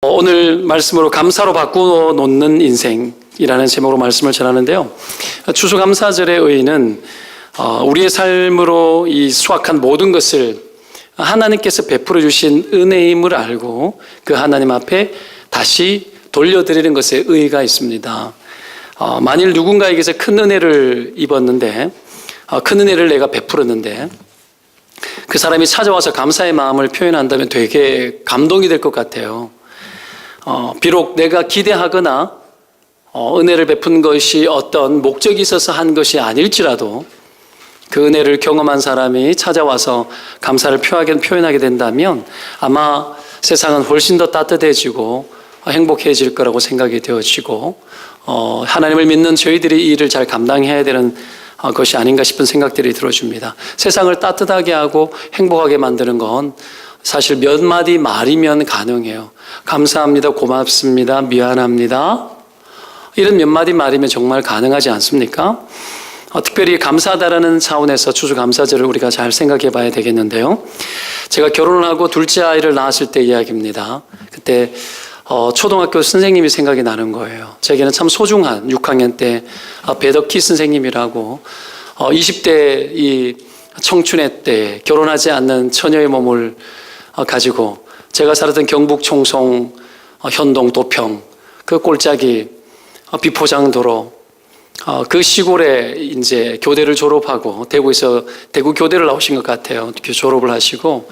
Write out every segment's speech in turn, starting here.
오늘 말씀으로 감사로 바꾸어 놓는 인생이라는 제목으로 말씀을 전하는데요. 추수감사절의 의의는 우리의 삶으로 이 수확한 모든 것을 하나님께서 베풀어 주신 은혜임을 알고 그 하나님 앞에 다시 돌려드리는 것에 의의가 있습니다. 만일 누군가에게서 큰 은혜를 입었는데, 큰 은혜를 내가 베풀었는데 그 사람이 찾아와서 감사의 마음을 표현한다면 되게 감동이 될 것 같아요. 비록 내가 기대하거나 은혜를 베푼 것이 어떤 목적이 있어서 한 것이 아닐지라도 그 은혜를 경험한 사람이 찾아와서 감사를 표현하게 된다면 아마 세상은 훨씬 더 따뜻해지고 행복해질 거라고 생각이 되어지고 하나님을 믿는 저희들이 이 일을 잘 감당해야 되는 것이 아닌가 싶은 생각들이 들어집니다. 세상을 따뜻하게 하고 행복하게 만드는 건 사실 몇 마디 말이면 가능해요. 감사합니다, 고맙습니다, 미안합니다. 이런 몇 마디 말이면 정말 가능하지 않습니까? 특별히 감사하다라는 차원에서 추수감사절을 우리가 잘 생각해 봐야 되겠는데요. 제가 결혼을 하고 둘째 아이를 낳았을 때 이야기입니다. 그때 초등학교 선생님이 생각이 나는 거예요. 제게는 참 소중한 6학년 때 배덕희 선생님이라고 20대 이 청춘의 때 결혼하지 않는 처녀의 몸을 가지고 제가 살았던 경북 청송, 현동, 도평 그 꼴짝이 비포장도로 그 시골에 이제 교대를 졸업하고 대구에서 대구 교대를 나오신 것 같아요. 졸업을 하시고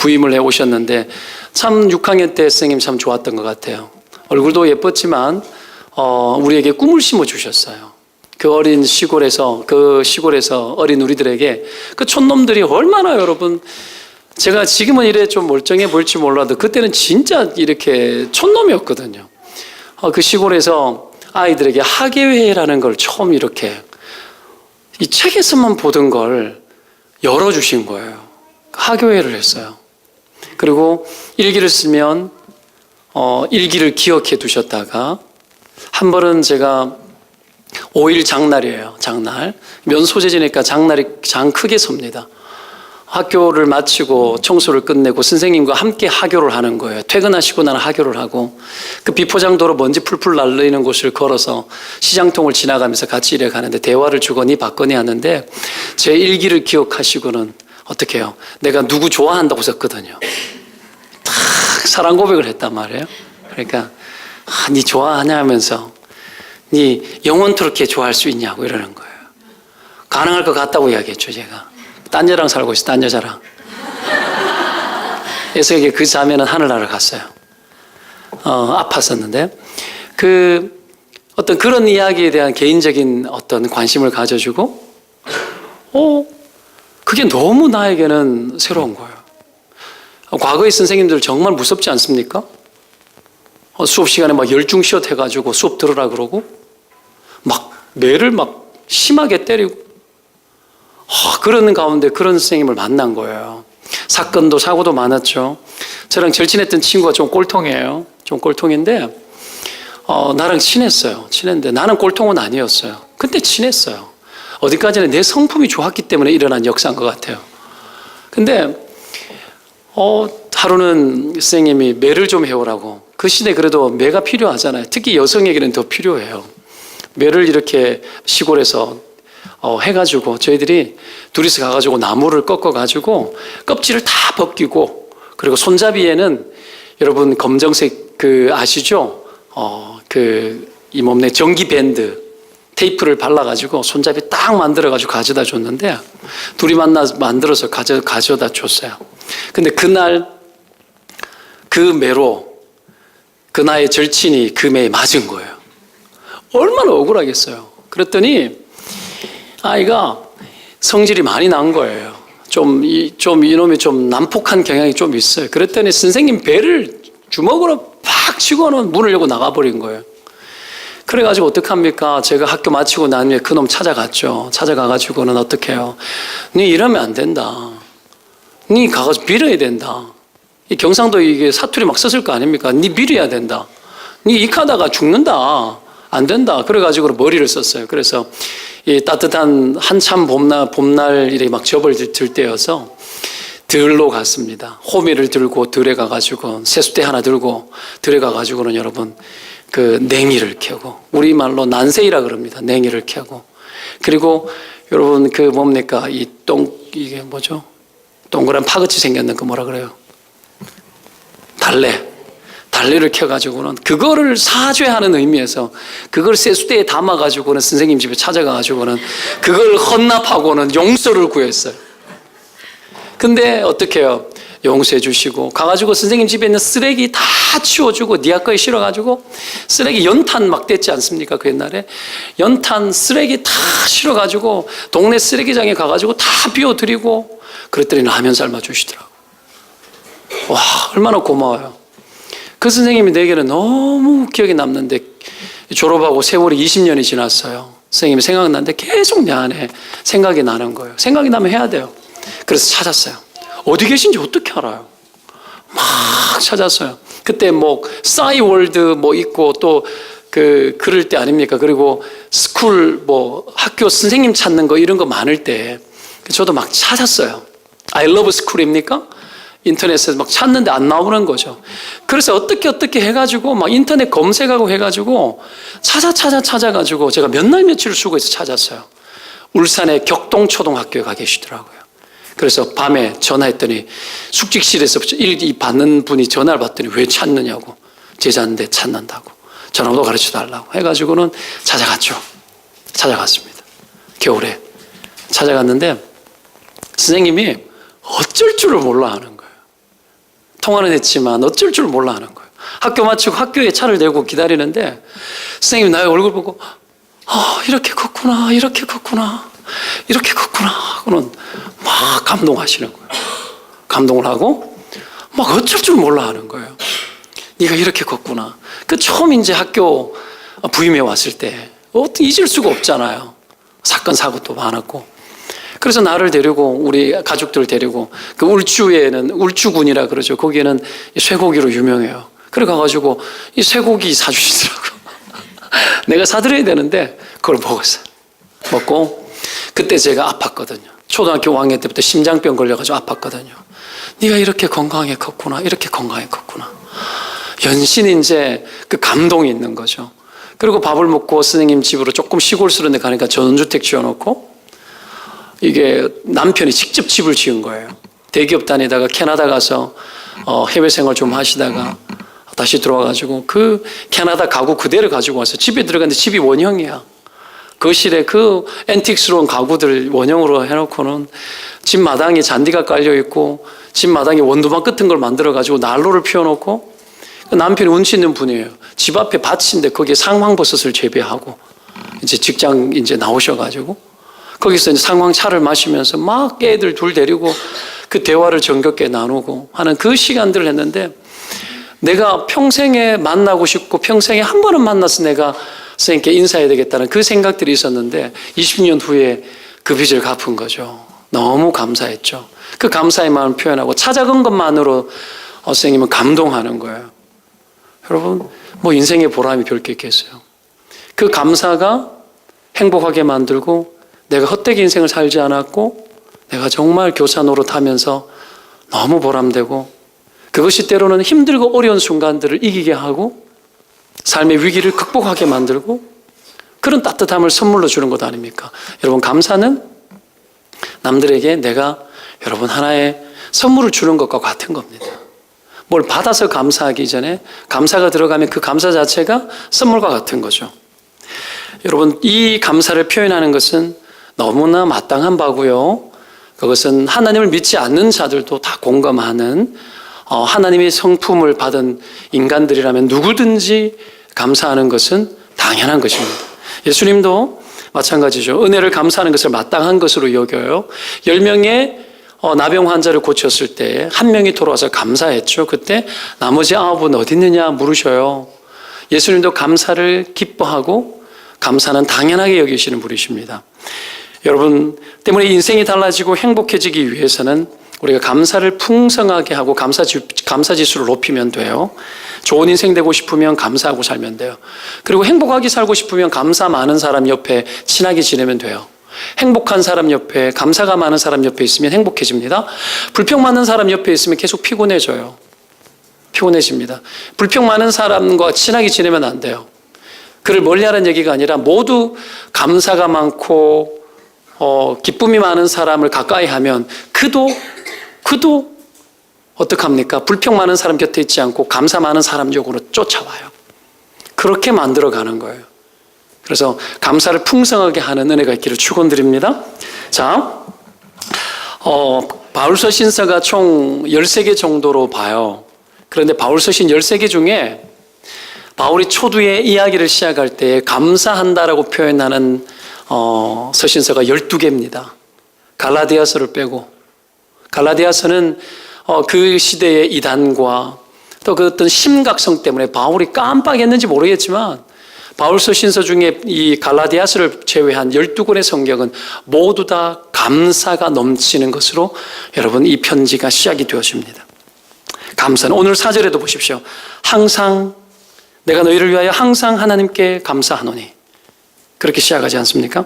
부임을 해 오셨는데 참 6학년 때 선생님 참 좋았던 것 같아요. 얼굴도 예뻤지만 우리에게 꿈을 심어 주셨어요. 그 어린 시골에서 어린 우리들에게 그 촌놈들이 얼마나 여러분 제가 지금은 이래 좀 멀쩡해 보일지 몰라도 그때는 진짜 이렇게 촌놈이었거든요. 그 시골에서 아이들에게 학예회라는 걸 처음 이렇게 이 책에서만 보던 걸 열어주신 거예요. 학예회를 했어요. 그리고 일기를 쓰면 일기를 기억해 두셨다가 한 번은 제가 5일 장날이에요. 장날. 면 소재지니까 장 크게 섭니다. 학교를 마치고 청소를 끝내고 선생님과 함께 하교를 하는 거예요. 퇴근하시고 나는 하교를 하고 그 비포장도로 먼지 풀풀 날리는 곳을 걸어서 시장통을 지나가면서 같이 일해 가는데 대화를 주거니 받거니 하는데 제 일기를 기억하시고는 어떻게 해요? 내가 누구 좋아한다고 썼거든요. 탁 사랑 고백을 했단 말이에요. 그러니까 니 좋아하냐 하면서 니 영원토록 걔 좋아할 수 있냐고 이러는 거예요. 가능할 것 같다고 이야기했죠 제가. 딴 여자랑 살고 있어, 딴 여자랑. 그래서 그 자매는 하늘나라를 갔어요. 아팠었는데. 어떤 그런 이야기에 대한 개인적인 어떤 관심을 가져주고, 그게 너무 나에게는 새로운 거예요. 과거의 선생님들 정말 무섭지 않습니까? 수업 시간에 막 열중시옷 해가지고 수업 들으라 그러고, 막 매를 막 심하게 때리고, 그러는 가운데 그런 선생님을 만난 거예요. 사건도 사고도 많았죠. 저랑 절친했던 친구가 좀 꼴통이에요. 좀 꼴통인데 나랑 친했어요. 친했는데 나는 꼴통은 아니었어요. 근데 친했어요. 어디까지나 내 성품이 좋았기 때문에 일어난 역사인 것 같아요. 근데 하루는 선생님이 매를 좀 해오라고. 그 시대에 그래도 매가 필요하잖아요. 특히 여성에게는 더 필요해요. 매를 이렇게 시골에서 해가지고 저희들이 둘이서 가가지고 나무를 꺾어가지고 껍질을 다 벗기고 그리고 손잡이에는 여러분 검정색 아시죠? 이 몸에 전기 밴드 테이프를 발라가지고 손잡이 딱 만들어가지고 가져다 줬는데 둘이 만들어서 가져다 줬어요. 근데 그날 그 매로 그 나의 절친이 그 매에 맞은 거예요. 얼마나 억울하겠어요. 그랬더니 아이가 성질이 많이 난 거예요. 이놈이 좀 난폭한 경향이 좀 있어요. 그랬더니 선생님 배를 주먹으로 팍 치고는 문을 열고 나가버린 거예요. 그래가지고 어떡합니까? 제가 학교 마치고 난 후에 그놈 찾아갔죠. 찾아가가지고는 어떻게 해요? 니 이러면 안 된다. 니 가가지고 빌어야 된다. 이 경상도 이게 사투리 막 썼을 거 아닙니까? 니 빌어야 된다. 니 익하다가 죽는다. 안 된다. 그래가지고 머리를 썼어요. 그래서 이 따뜻한 한참 봄날 이렇게 막 접을 들 때여서 들로 갔습니다. 호미를 들고 들에 가가지고 세숫대 하나 들고 들에 가가지고는 여러분 그 냉이를 캐고, 우리말로 난세이라 그럽니다. 냉이를 캐고, 그리고 여러분 그 뭡니까 이게 뭐죠? 동그란 파같이 생겼는 그 뭐라 그래요? 달래를 켜가지고는 그거를 사죄하는 의미에서 그걸 세숫대에 담아가지고는 선생님 집에 찾아가가지고는 그걸 헌납하고는 용서를 구했어요. 근데 어떻게 해요? 용서해 주시고 가가지고 선생님 집에 있는 쓰레기 다 치워주고 니아 거에 실어가지고 쓰레기 연탄 막 댔지 않습니까? 그 옛날에 연탄 쓰레기 다 실어가지고 동네 쓰레기장에 가가지고 다 비워드리고 그랬더니 라면 삶아 주시더라고. 와, 얼마나 고마워요. 그 선생님이 내게는 너무 기억에 남는데 졸업하고 세월이 20년이 지났어요. 선생님이 생각나는데 계속 내 안에 생각이 나는 거예요. 생각이 나면 해야 돼요. 그래서 찾았어요. 어디 계신지 어떻게 알아요? 막 찾았어요. 그때 뭐 싸이월드 뭐 있고 또 그럴 때 아닙니까? 그리고 스쿨 뭐 학교 선생님 찾는 거 이런 거 많을 때 저도 막 찾았어요. I love school입니까? 인터넷에서 막 찾는데 안 나오는 거죠. 그래서 어떻게 해가지고 막 인터넷 검색하고 해가지고 찾아가지고 제가 몇 날 며칠을 수고해서 찾았어요. 울산의 격동초등학교에 가 계시더라고요. 그래서 밤에 전화했더니 숙직실에서 일 받는 분이 전화를 받더니 왜 찾느냐고, 제자인데 찾는다고 전화번호 가르쳐 달라고 해가지고는 찾아갔습니다. 겨울에 찾아갔는데 선생님이 어쩔 줄을 몰라 하는 거예요. 통화는 했지만 어쩔 줄을 몰라 하는 거예요. 학교 마치고 학교에 차를 대고 기다리는데 선생님이 나의 얼굴 보고 이렇게 컸구나 하고는 막 감동하시는 거예요. 감동을 하고 막 어쩔 줄 몰라 하는 거예요. 네가 이렇게 컸구나. 그 처음 이제 학교 부임해 왔을 때 어떻게 잊을 수가 없잖아요. 사건 사고도 많았고. 그래서 나를 데리고 우리 가족들 데리고 그 울주에는 울주군이라 그러죠. 거기에는 쇠고기로 유명해요. 그래 가가지고 이 쇠고기 사주시더라고. 내가 사드려야 되는데 그걸 먹었어요. 먹고 그때 제가 아팠거든요. 초등학교 5학년 때부터 심장병 걸려가지고 아팠거든요. 네가 이렇게 건강하게 컸구나. 연신 이제 그 감동이 있는 거죠. 그리고 밥을 먹고 선생님 집으로 조금 시골스러운 데 가니까 전원주택 지어놓고 이게 남편이 직접 집을 지은 거예요. 대기업 다니다가 캐나다 가서 해외 생활 좀 하시다가 다시 들어와가지고 그 캐나다 가구 그대로 가지고 와서 집에 들어갔는데 집이 원형이야. 거실에 그 앤틱스러운 가구들 원형으로 해놓고는 집 마당에 잔디가 깔려있고 집 마당에 원두막 같은 걸 만들어가지고 난로를 피워놓고 남편이 운치 있는 분이에요. 집 앞에 밭인데 거기에 상황버섯을 재배하고 이제 직장 이제 나오셔가지고 거기서 이제 상황차를 마시면서 막 애들 둘 데리고 그 대화를 정겹게 나누고 하는 그 시간들을 했는데 내가 평생에 만나고 싶고 평생에 한 번은 만나서 내가 선생님께 인사해야 되겠다는 그 생각들이 있었는데 20년 후에 그 빚을 갚은 거죠. 너무 감사했죠. 그 감사의 마음을 표현하고 찾아간 것만으로 선생님은 감동하는 거예요. 여러분 뭐 인생의 보람이 별 게 있겠어요. 그 감사가 행복하게 만들고 내가 헛되게 인생을 살지 않았고 내가 정말 교사 노릇하면서 너무 보람되고 그것이 때로는 힘들고 어려운 순간들을 이기게 하고 삶의 위기를 극복하게 만들고 그런 따뜻함을 선물로 주는 것 아닙니까? 여러분 감사는 남들에게 내가 여러분 하나의 선물을 주는 것과 같은 겁니다. 뭘 받아서 감사하기 전에 감사가 들어가면 그 감사 자체가 선물과 같은 거죠. 여러분 이 감사를 표현하는 것은 너무나 마땅한 바고요. 그것은 하나님을 믿지 않는 자들도 다 공감하는 하나님의 성품을 받은 인간들이라면 누구든지 감사하는 것은 당연한 것입니다. 예수님도 마찬가지죠. 은혜를 감사하는 것을 마땅한 것으로 여겨요. 10명의 나병 환자를 고쳤을 때 한 명이 돌아와서 감사했죠. 그때 나머지 9은 어디 있느냐 물으셔요. 예수님도 감사를 기뻐하고 감사는 당연하게 여기시는 분이십니다. 여러분 때문에 인생이 달라지고 행복해지기 위해서는 우리가 감사를 풍성하게 하고 감사지수를 높이면 돼요. 좋은 인생 되고 싶으면 감사하고 살면 돼요. 그리고 행복하게 살고 싶으면 감사 많은 사람 옆에 친하게 지내면 돼요. 행복한 사람 옆에, 감사가 많은 사람 옆에 있으면 행복해집니다. 불평 많은 사람 옆에 있으면 계속 피곤해져요. 피곤해집니다. 불평 많은 사람과 친하게 지내면 안 돼요. 그를 멀리하라는 얘기가 아니라 모두 감사가 많고 기쁨이 많은 사람을 가까이 하면 그도 어떡합니까? 불평 많은 사람 곁에 있지 않고 감사 많은 사람 쪽으로 쫓아와요. 그렇게 만들어가는 거예요. 그래서 감사를 풍성하게 하는 은혜가 있기를 축원드립니다. 자, 바울서 신서가 총 13개 정도로 봐요. 그런데 바울서 신 13개 중에 바울이 초두에 이야기를 시작할 때 감사한다라고 표현하는 서신서가 12개입니다. 갈라디아서를 빼고. 갈라디아서는 그 시대의 이단과 또 그 어떤 심각성 때문에 바울이 깜빡했는지 모르겠지만 바울서 신서 중에 이 갈라디아서를 제외한 12권의 성경은 모두 다 감사가 넘치는 것으로 여러분 이 편지가 시작이 되어집니다. 감사는 오늘 4절에도 보십시오. 항상 내가 너희를 위하여 항상 하나님께 감사하노니 그렇게 시작하지 않습니까?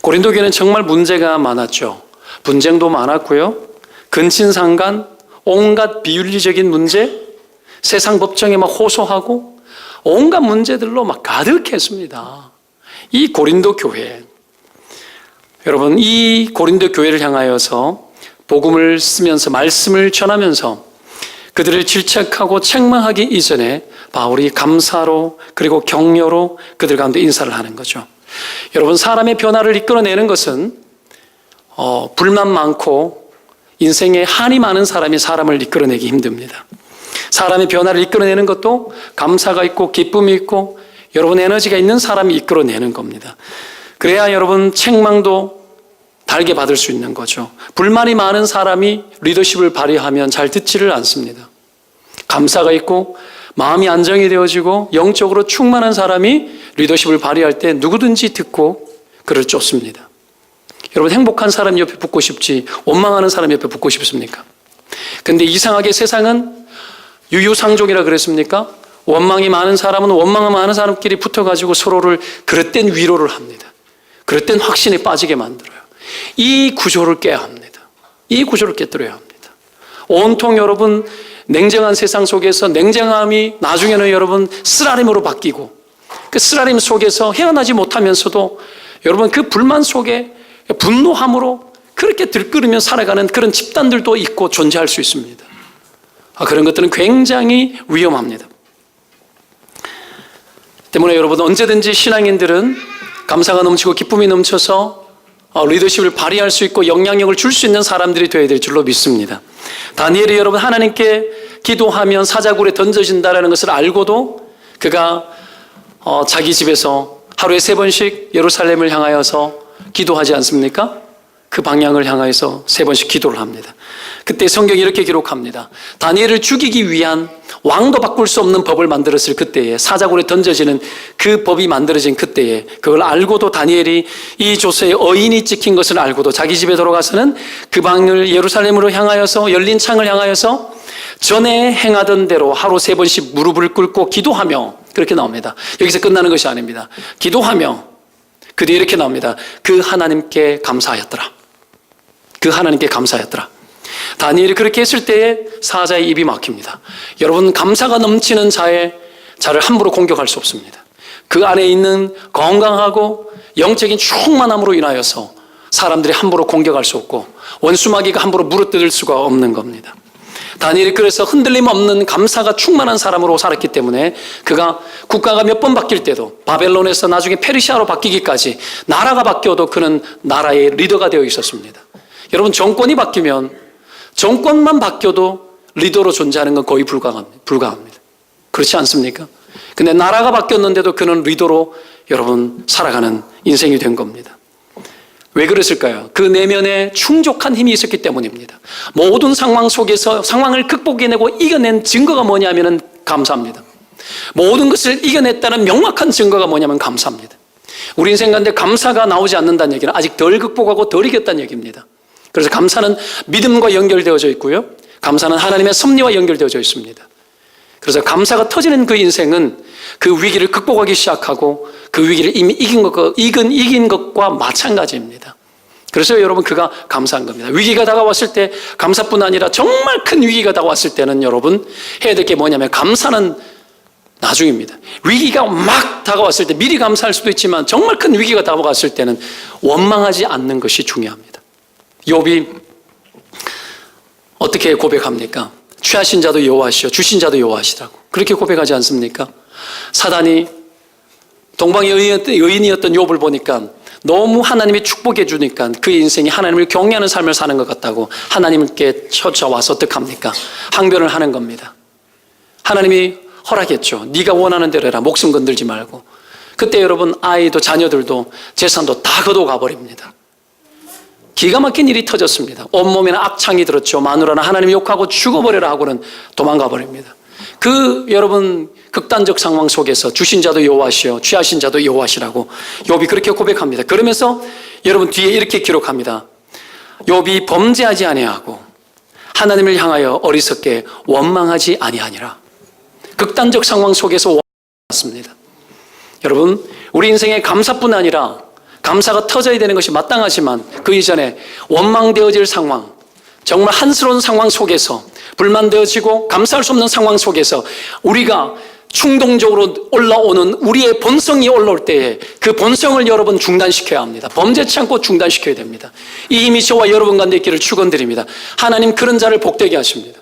고린도 교회는 정말 문제가 많았죠. 분쟁도 많았고요. 근친상간, 온갖 비윤리적인 문제, 세상 법정에 막 호소하고 온갖 문제들로 막 가득했습니다. 이 고린도 교회, 여러분 이 고린도 교회를 향하여서 복음을 쓰면서 말씀을 전하면서 그들을 질책하고 책망하기 이전에 바울이 감사로 그리고 격려로 그들 가운데 인사를 하는 거죠. 여러분 사람의 변화를 이끌어내는 것은 불만 많고 인생에 한이 많은 사람이 사람을 이끌어내기 힘듭니다. 사람의 변화를 이끌어내는 것도 감사가 있고 기쁨이 있고 여러분 에너지가 있는 사람이 이끌어내는 겁니다. 그래야 여러분 책망도 달게 받을 수 있는 거죠. 불만이 많은 사람이 리더십을 발휘하면 잘 듣지를 않습니다. 감사가 있고 마음이 안정이 되어지고 영적으로 충만한 사람이 리더십을 발휘할 때 누구든지 듣고 그를 쫓습니다. 여러분 행복한 사람 옆에 붙고 싶지 원망하는 사람 옆에 붙고 싶습니까? 근데 이상하게 세상은 유유상종이라 그랬습니까? 원망이 많은 사람은 원망이 많은 사람끼리 붙어가지고 서로를 그릇된 위로를 합니다. 그릇된 확신에 빠지게 만들어요. 이 구조를 깨야 합니다. 이 구조를 깨뜨려야 합니다. 온통 여러분 냉정한 세상 속에서 냉정함이 나중에는 여러분 쓰라림으로 바뀌고 그 쓰라림 속에서 헤어나지 못하면서도 여러분 그 불만 속에 분노함으로 그렇게 들끓으며 살아가는 그런 집단들도 있고 존재할 수 있습니다. 그런 것들은 굉장히 위험합니다. 때문에 여러분 언제든지 신앙인들은 감사가 넘치고 기쁨이 넘쳐서 리더십을 발휘할 수 있고 영향력을 줄 수 있는 사람들이 되어야 될 줄로 믿습니다. 다니엘이 여러분 하나님께 기도하면 사자굴에 던져진다는 것을 알고도 그가 자기 집에서 하루에 3번씩 예루살렘을 향하여서 기도하지 않습니까? 그 방향을 향하여서 3번씩 기도를 합니다. 그때 성경이 이렇게 기록합니다. 다니엘을 죽이기 위한 왕도 바꿀 수 없는 법을 만들었을 그때에 사자굴에 던져지는 그 법이 만들어진 그때에 그걸 알고도 다니엘이 이 조서에 어인이 찍힌 것을 알고도 자기 집에 돌아가서는 그 방을 예루살렘으로 향하여서 열린 창을 향하여서 전에 행하던 대로 하루 3번씩 무릎을 꿇고 기도하며 그렇게 나옵니다. 여기서 끝나는 것이 아닙니다. 기도하며 그 뒤에 이렇게 나옵니다. 그 하나님께 감사하였더라. 그 하나님께 감사하였더라. 다니엘이 그렇게 했을 때에 사자의 입이 막힙니다. 여러분 감사가 넘치는 자를 함부로 공격할 수 없습니다. 그 안에 있는 건강하고 영적인 충만함으로 인하여서 사람들이 함부로 공격할 수 없고 원수마귀가 함부로 무릇뜯을 수가 없는 겁니다. 다니엘이 그래서 흔들림 없는 감사가 충만한 사람으로 살았기 때문에 그가 국가가 몇 번 바뀔 때도 바벨론에서 나중에 페르시아로 바뀌기까지 나라가 바뀌어도 그는 나라의 리더가 되어 있었습니다. 여러분 정권이 바뀌면 정권만 바뀌어도 리더로 존재하는 건 거의 불가합니다. 그렇지 않습니까? 근데 나라가 바뀌었는데도 그는 리더로 여러분 살아가는 인생이 된 겁니다. 왜 그랬을까요? 그 내면에 충족한 힘이 있었기 때문입니다. 모든 상황 속에서 상황을 극복해내고 이겨낸 증거가 뭐냐면 감사합니다. 모든 것을 이겨냈다는 명확한 증거가 뭐냐면 감사합니다. 우리 인생 가운데 감사가 나오지 않는다는 얘기는 아직 덜 극복하고 덜 이겼다는 얘기입니다. 그래서 감사는 믿음과 연결되어져 있고요. 감사는 하나님의 섭리와 연결되어져 있습니다. 그래서 감사가 터지는 그 인생은 그 위기를 극복하기 시작하고 그 위기를 이미 이긴 것과 마찬가지입니다. 그래서 여러분 그가 감사한 겁니다. 위기가 다가왔을 때 감사뿐 아니라 정말 큰 위기가 다가왔을 때는 여러분 해야 될 게 뭐냐면 감사는 나중입니다. 위기가 막 다가왔을 때 미리 감사할 수도 있지만 정말 큰 위기가 다가왔을 때는 원망하지 않는 것이 중요합니다. 욥이 어떻게 고백합니까? 취하신 자도 여호와시요 주신 자도 여호와시라고 그렇게 고백하지 않습니까? 사단이 동방의 의인이었던 욥을 보니까 너무 하나님이 축복해 주니까 그의 인생이 하나님을 경외하는 삶을 사는 것 같다고 하나님께 찾아와서 어떻게 합니까? 항변을 하는 겁니다. 하나님이 허락했죠. 네가 원하는 대로 해라. 목숨 건들지 말고. 그때 여러분 아이도 자녀들도 재산도 다 거둬가 버립니다. 기가 막힌 일이 터졌습니다. 온몸에는 악창이 들었죠. 마누라는 하나님 욕하고 죽어버려라 하고는 도망가 버립니다. 그 여러분 극단적 상황 속에서 주신 자도 여호와시요 취하신 자도 여호와시라고 욥이 그렇게 고백합니다. 그러면서 여러분 뒤에 이렇게 기록합니다. 욥이 범죄하지 아니하고 하나님을 향하여 어리석게 원망하지 아니하니라. 극단적 상황 속에서 원망했습니다. 여러분 우리 인생에 감사뿐 아니라 감사가 터져야 되는 것이 마땅하지만 그 이전에 원망되어질 상황, 정말 한스러운 상황 속에서 불만되어지고 감사할 수 없는 상황 속에서 우리가 충동적으로 올라오는 우리의 본성이 올라올 때에 그 본성을 여러분 중단시켜야 합니다. 범죄치 않고 중단시켜야 됩니다. 이 힘이 저와 여러분 가운데 있기를 축원드립니다. 하나님 그런 자를 복되게 하십니다.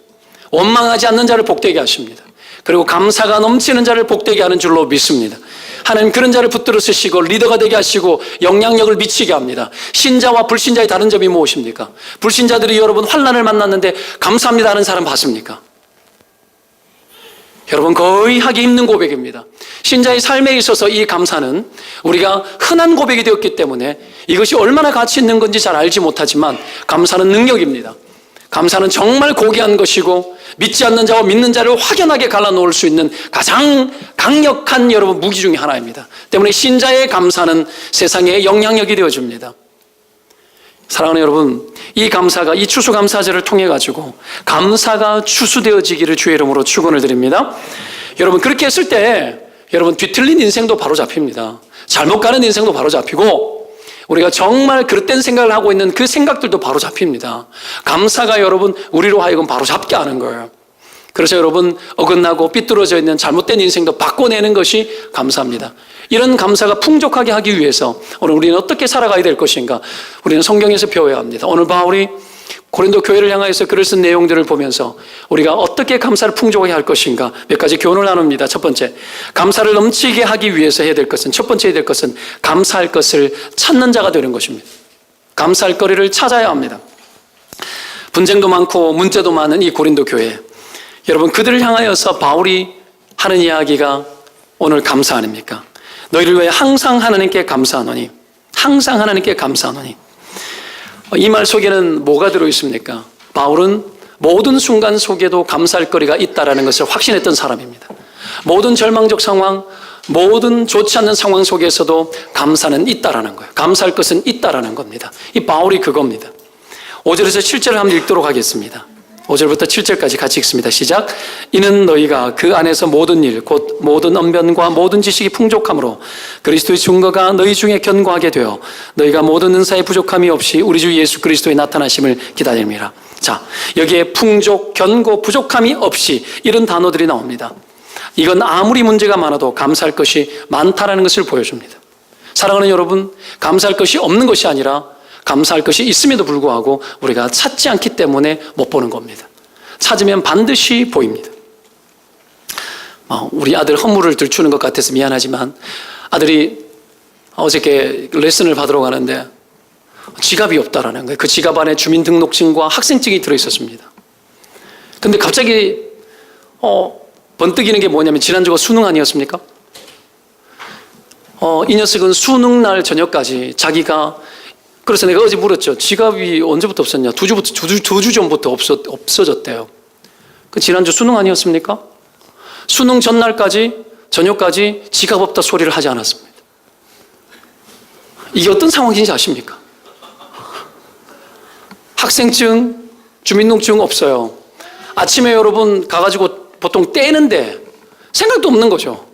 원망하지 않는 자를 복되게 하십니다. 그리고 감사가 넘치는 자를 복되게 하는 줄로 믿습니다. 하나님 그런 자를 붙들어 쓰시고 리더가 되게 하시고 영향력을 미치게 합니다. 신자와 불신자의 다른 점이 무엇입니까? 불신자들이 여러분 환난을 만났는데 감사합니다 하는 사람 봤습니까? 여러분 거의 하기 힘든 고백입니다. 신자의 삶에 있어서 이 감사는 우리가 흔한 고백이 되었기 때문에 이것이 얼마나 가치 있는 건지 잘 알지 못하지만 감사는 능력입니다. 감사는 정말 고귀한 것이고 믿지 않는 자와 믿는 자를 확연하게 갈라놓을 수 있는 가장 강력한 여러분 무기 중에 하나입니다. 때문에 신자의 감사는 세상에 영향력이 되어줍니다. 사랑하는 여러분, 이 감사가 이 추수감사절을 통해 가지고 감사가 추수되어지기를 주의 이름으로 축원을 드립니다. 여러분 그렇게 했을 때 여러분 뒤틀린 인생도 바로 잡힙니다. 잘못 가는 인생도 바로 잡히고 우리가 정말 그릇된 생각을 하고 있는 그 생각들도 바로 잡힙니다. 감사가 여러분 우리로 하여금 바로 잡게 하는 거예요. 그래서 여러분 어긋나고 삐뚤어져 있는 잘못된 인생도 바꿔내는 것이 감사입니다. 이런 감사가 풍족하게 하기 위해서 오늘 우리는 어떻게 살아가야 될 것인가 우리는 성경에서 배워야 합니다. 오늘 바울이 고린도 교회를 향하여서 글을 쓴 내용들을 보면서 우리가 어떻게 감사를 풍족하게 할 것인가 몇 가지 교훈을 나눕니다. 첫 번째, 감사를 넘치게 하기 위해서 해야 될 것은 첫 번째 해야 될 것은 감사할 것을 찾는 자가 되는 것입니다. 감사할 거리를 찾아야 합니다. 분쟁도 많고 문제도 많은 이 고린도 교회, 여러분 그들을 향하여서 바울이 하는 이야기가 오늘 감사 아닙니까? 너희를 위해 항상 하나님께 감사하노니, 항상 하나님께 감사하노니. 이 말 속에는 뭐가 들어있습니까? 바울은 모든 순간 속에도 감사할 거리가 있다는 것을 확신했던 사람입니다. 모든 절망적 상황, 모든 좋지 않는 상황 속에서도 감사는 있다라는 거예요. 감사할 것은 있다라는 겁니다. 이 바울이 그겁니다. 5절에서 7절을 한번 읽도록 하겠습니다. 5절부터 7절까지 같이 읽습니다. 시작. 이는 너희가 그 안에서 모든 일, 곧 모든 언변과 모든 지식이 풍족함으로 그리스도의 증거가 너희 중에 견고하게 되어 너희가 모든 은사의 부족함이 없이 우리 주 예수 그리스도의 나타나심을 기다립니다. 자, 여기에 풍족, 견고, 부족함이 없이 이런 단어들이 나옵니다. 이건 아무리 문제가 많아도 감사할 것이 많다라는 것을 보여줍니다. 사랑하는 여러분, 감사할 것이 없는 것이 아니라 감사할 것이 있음에도 불구하고 우리가 찾지 않기 때문에 못 보는 겁니다. 찾으면 반드시 보입니다. 우리 아들 허물을 들추는 것 같아서 미안하지만 아들이 어저께 레슨을 받으러 가는데 지갑이 없다라는 거예요. 그 지갑 안에 주민등록증과 학생증이 들어있었습니다. 근데 갑자기 번뜩이는 게 뭐냐면 지난주가 수능 아니었습니까? 이 녀석은 수능 날 저녁까지 자기가 그래서 내가 어제 물었죠. 지갑이 언제부터 없었냐? 두 주 전부터 없어졌대요. 그 지난주 수능 아니었습니까? 수능 전날까지 저녁까지 지갑 없다 소리를 하지 않았습니다. 이게 어떤 상황인지 아십니까? 학생증, 주민등록증 없어요. 아침에 여러분 가가지고 보통 떼는데 생각도 없는 거죠.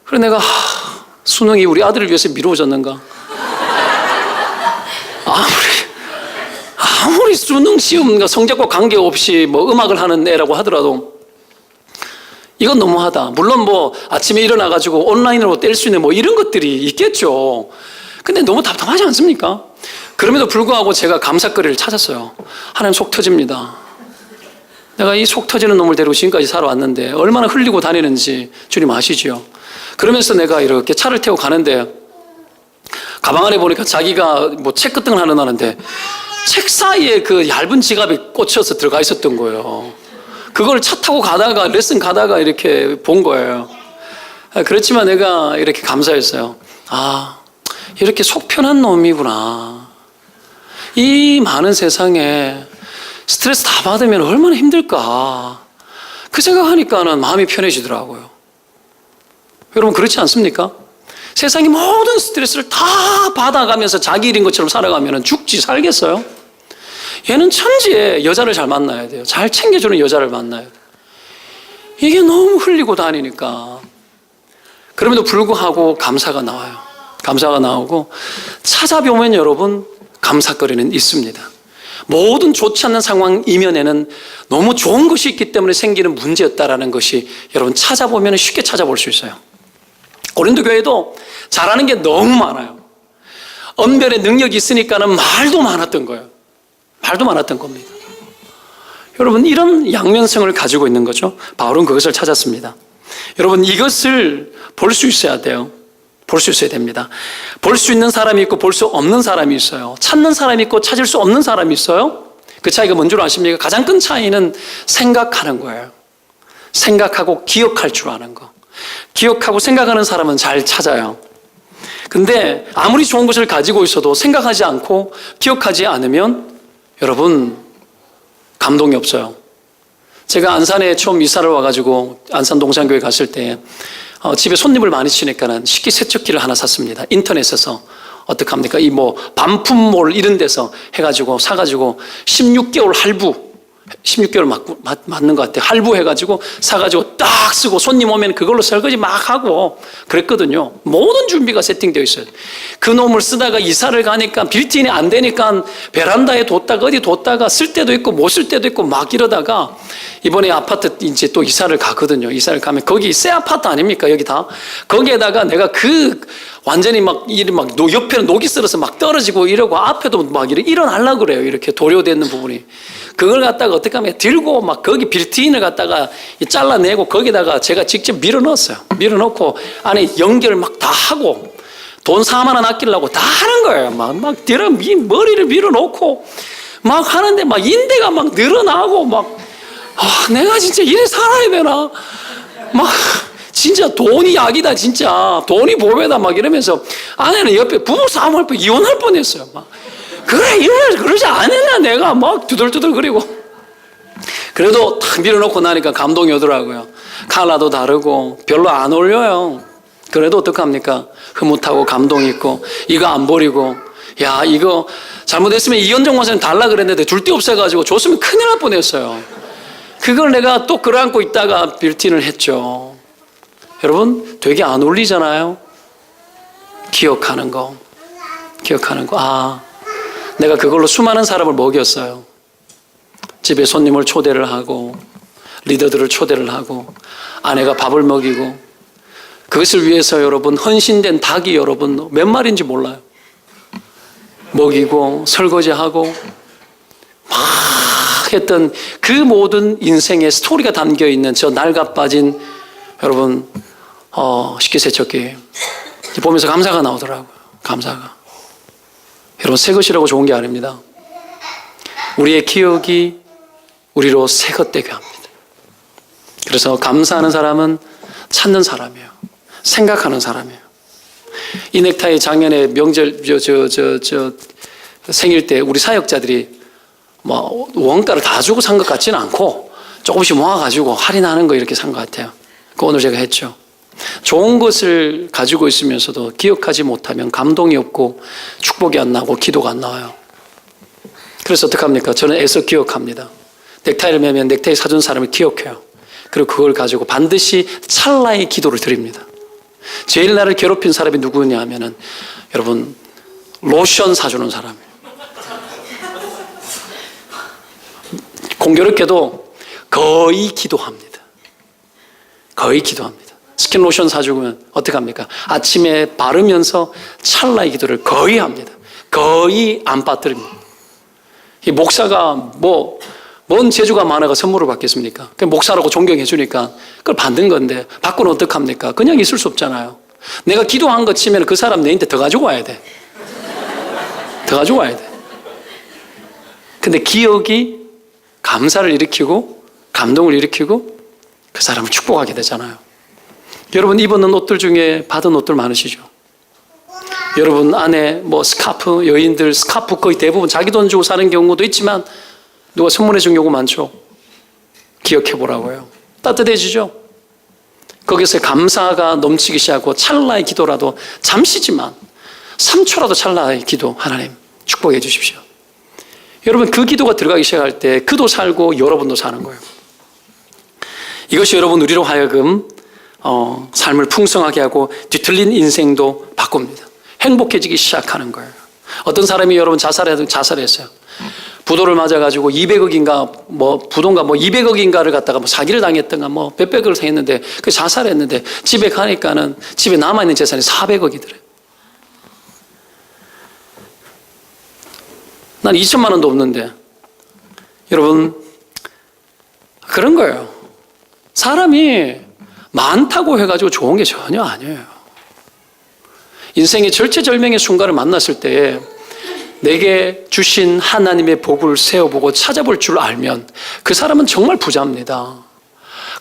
그래서 내가 수능이 우리 아들을 위해서 미루어졌는가? 아무리 수능 시험과 성적과 관계없이 뭐 음악을 하는 애라고 하더라도 이건 너무하다. 물론 뭐 아침에 일어나가지고 온라인으로 뗄 수 있는 뭐 이런 것들이 있겠죠. 근데 너무 답답하지 않습니까? 그럼에도 불구하고 제가 감사거리를 찾았어요. 하나님 속 터집니다. 내가 이 속 터지는 놈을 데리고 지금까지 살아왔는데 얼마나 흘리고 다니는지 주님 아시죠? 그러면서 내가 이렇게 차를 태워 가는데 가방 안에 보니까 자기가 뭐 책 같은 걸 하나 하는데 책 사이에 그 얇은 지갑에 꽂혀서 들어가 있었던 거예요. 그걸 차 타고 가다가 레슨 가다가 이렇게 본 거예요. 그렇지만 내가 이렇게 감사했어요. 아, 이렇게 속 편한 놈이구나. 이 많은 세상에 스트레스 다 받으면 얼마나 힘들까. 그 생각하니까는 마음이 편해지더라고요. 여러분 그렇지 않습니까? 세상의 모든 스트레스를 다 받아가면서 자기 일인 것처럼 살아가면 죽지 살겠어요? 얘는 천지에 여자를 잘 만나야 돼요. 잘 챙겨주는 여자를 만나야 돼요. 이게 너무 흘리고 다니니까. 그럼에도 불구하고 감사가 나와요. 감사가 나오고 찾아보면 여러분 감사거리는 있습니다. 모든 좋지 않는 상황 이면에는 너무 좋은 것이 있기 때문에 생기는 문제였다라는 것이 여러분 찾아보면 쉽게 찾아볼 수 있어요. 고린도 교회도 잘하는 게 너무 많아요. 언변의 능력이 있으니까는 말도 많았던 거예요. 말도 많았던 겁니다. 여러분 이런 양면성을 가지고 있는 거죠. 바울은 그것을 찾았습니다. 여러분 이것을 볼 수 있어야 돼요. 볼 수 있어야 됩니다. 볼 수 있는 사람이 있고 볼 수 없는 사람이 있어요. 찾는 사람이 있고 찾을 수 없는 사람이 있어요. 그 차이가 뭔 줄 아십니까? 가장 큰 차이는 생각하는 거예요. 생각하고 기억할 줄 아는 거. 기억하고 생각하는 사람은 잘 찾아요. 근데 아무리 좋은 것을 가지고 있어도 생각하지 않고 기억하지 않으면 여러분 감동이 없어요. 제가 안산에 처음 이사를 와가지고 안산 동산교회 갔을 때 집에 손님을 많이 치니까는 식기세척기를 하나 샀습니다. 인터넷에서 어떡합니까? 이 뭐 반품몰 이런 데서 해가지고 사가지고 16개월 할부 16개월 맞는 것 같아요. 할부해가지고 사가지고 딱 쓰고 손님 오면 그걸로 설거지 막 하고 그랬거든요. 모든 준비가 세팅되어 있어요. 그 놈을 쓰다가 이사를 가니까 빌트인이 안 되니까 베란다에 뒀다가 어디 뒀다가 쓸 때도 있고 못 쓸 때도 있고 막 이러다가 이번에 아파트 이제 또 이사를 가거든요. 이사를 가면 거기 새 아파트 아닙니까? 여기 다. 거기에다가 내가 그 완전히 막 옆에는 녹이 쓸어서 막 떨어지고 이러고 앞에도 막 일어나려고 그래요. 이렇게 도료되는 부분이. 그걸 갖다가 어떻게 하면 들고 막 거기 빌트인을 갖다가 잘라내고 거기다가 제가 직접 밀어 넣었어요. 밀어 넣고 안에 연결 막 다 하고 돈 4만 원 아끼려고 다 하는 거예요. 막 들어 머리를 밀어 넣고 막 하는데 막 인대가 막 늘어나고 막 내가 진짜 이래 살아야 되나? 막 진짜 돈이 약이다 진짜 돈이 보배다 막 이러면서 아내는 옆에 부부싸움할 뻔 이혼할 뻔했어요. 막 그래 이혼을 그러지 않았나 내가 막 두들두들 그리고 그래도 탁 밀어놓고 나니까 감동이 오더라고요. 컬러도 다르고 별로 안 어울려요. 그래도 어떡합니까? 흐뭇하고 감동이 있고 이거 안 버리고 야 이거 잘못했으면 이현정 원사님 달라 그랬는데 줄 데 없어가지고 줬으면 큰일 날 뻔했어요. 그걸 내가 또 끌어안고 있다가 빌트인을 했죠. 여러분 되게 안 어울리잖아요. 기억하는 거 내가 그걸로 수많은 사람을 먹였어요. 집에 손님을 초대를 하고 리더들을 초대를 하고 아내가 밥을 먹이고 그것을 위해서 여러분 헌신된 닭이 여러분 몇 마리인지 몰라요. 먹이고 설거지하고 막 했던 그 모든 인생의 스토리가 담겨있는 저 낡아빠진 여러분 식기세척기 보면서 감사가 나오더라고요. 감사가. 여러분 새 것이라고 좋은 게 아닙니다. 우리의 기억이 우리로 새 것 되게 합니다. 그래서 감사하는 사람은 찾는 사람이에요. 생각하는 사람이에요. 이 넥타이 작년에 명절 생일 때 우리 사역자들이 뭐 원가를 다 주고 산 것 같지는 않고 조금씩 모아가지고 할인하는 거 이렇게 산 것 같아요. 그 오늘 제가 했죠. 좋은 것을 가지고 있으면서도 기억하지 못하면 감동이 없고 축복이 안 나고 기도가 안 나와요. 그래서 어떡합니까? 저는 애써 기억합니다. 넥타이를 매면 넥타이 사준 사람을 기억해요. 그리고 그걸 가지고 반드시 찰나의 기도를 드립니다. 제일 나를 괴롭힌 사람이 누구냐 하면은 여러분 로션 사주는 사람이에요. 공교롭게도 거의 기도합니다. 거의 기도합니다. 스킨 로션 사주면 어떻게 합니까? 아침에 바르면서 찰나의 기도를 거의 합니다. 거의 안 빠뜨립니다. 이 목사가 뭔 재주가 많아가 선물을 받겠습니까? 목사라고 존경해 주니까 그걸 받는 건데 받고는 어떡합니까? 그냥 있을 수 없잖아요. 내가 기도한 것 치면 그 사람 내한테 더 가지고 와야 돼. 더 가지고 와야 돼. 근데 기억이 감사를 일으키고 감동을 일으키고 그 사람을 축복하게 되잖아요. 여러분 입었는 옷들 중에 받은 옷들 많으시죠? 여러분 안에 스카프, 여인들 스카프 거의 대부분 자기 돈 주고 사는 경우도 있지만 누가 선물해 준 경우 많죠. 기억해 보라고요. 따뜻해지죠? 거기서 감사가 넘치기 시작하고 찰나의 기도라도 잠시지만 3초라도 찰나의 기도 하나님 축복해 주십시오. 여러분 그 기도가 들어가기 시작할 때 그도 살고 여러분도 사는 거예요. 이것이 여러분 우리로 하여금 삶을 풍성하게 하고 뒤틀린 인생도 바꿉니다. 행복해지기 시작하는 거예요. 어떤 사람이 여러분 자살했어요. 부도를 맞아가지고 200억인가 부도인가 200억인가를 갖다가 사기를 당했던가 몇백억을 당했는데 그 자살했는데 집에 가니까는 집에 남아있는 재산이 400억이더래요. 난 2천만 원도 없는데 여러분 그런 거예요. 사람이 많다고 해가지고 좋은 게 전혀 아니에요. 인생의 절체절명의 순간을 만났을 때 내게 주신 하나님의 복을 세어보고 찾아볼 줄 알면 그 사람은 정말 부자입니다.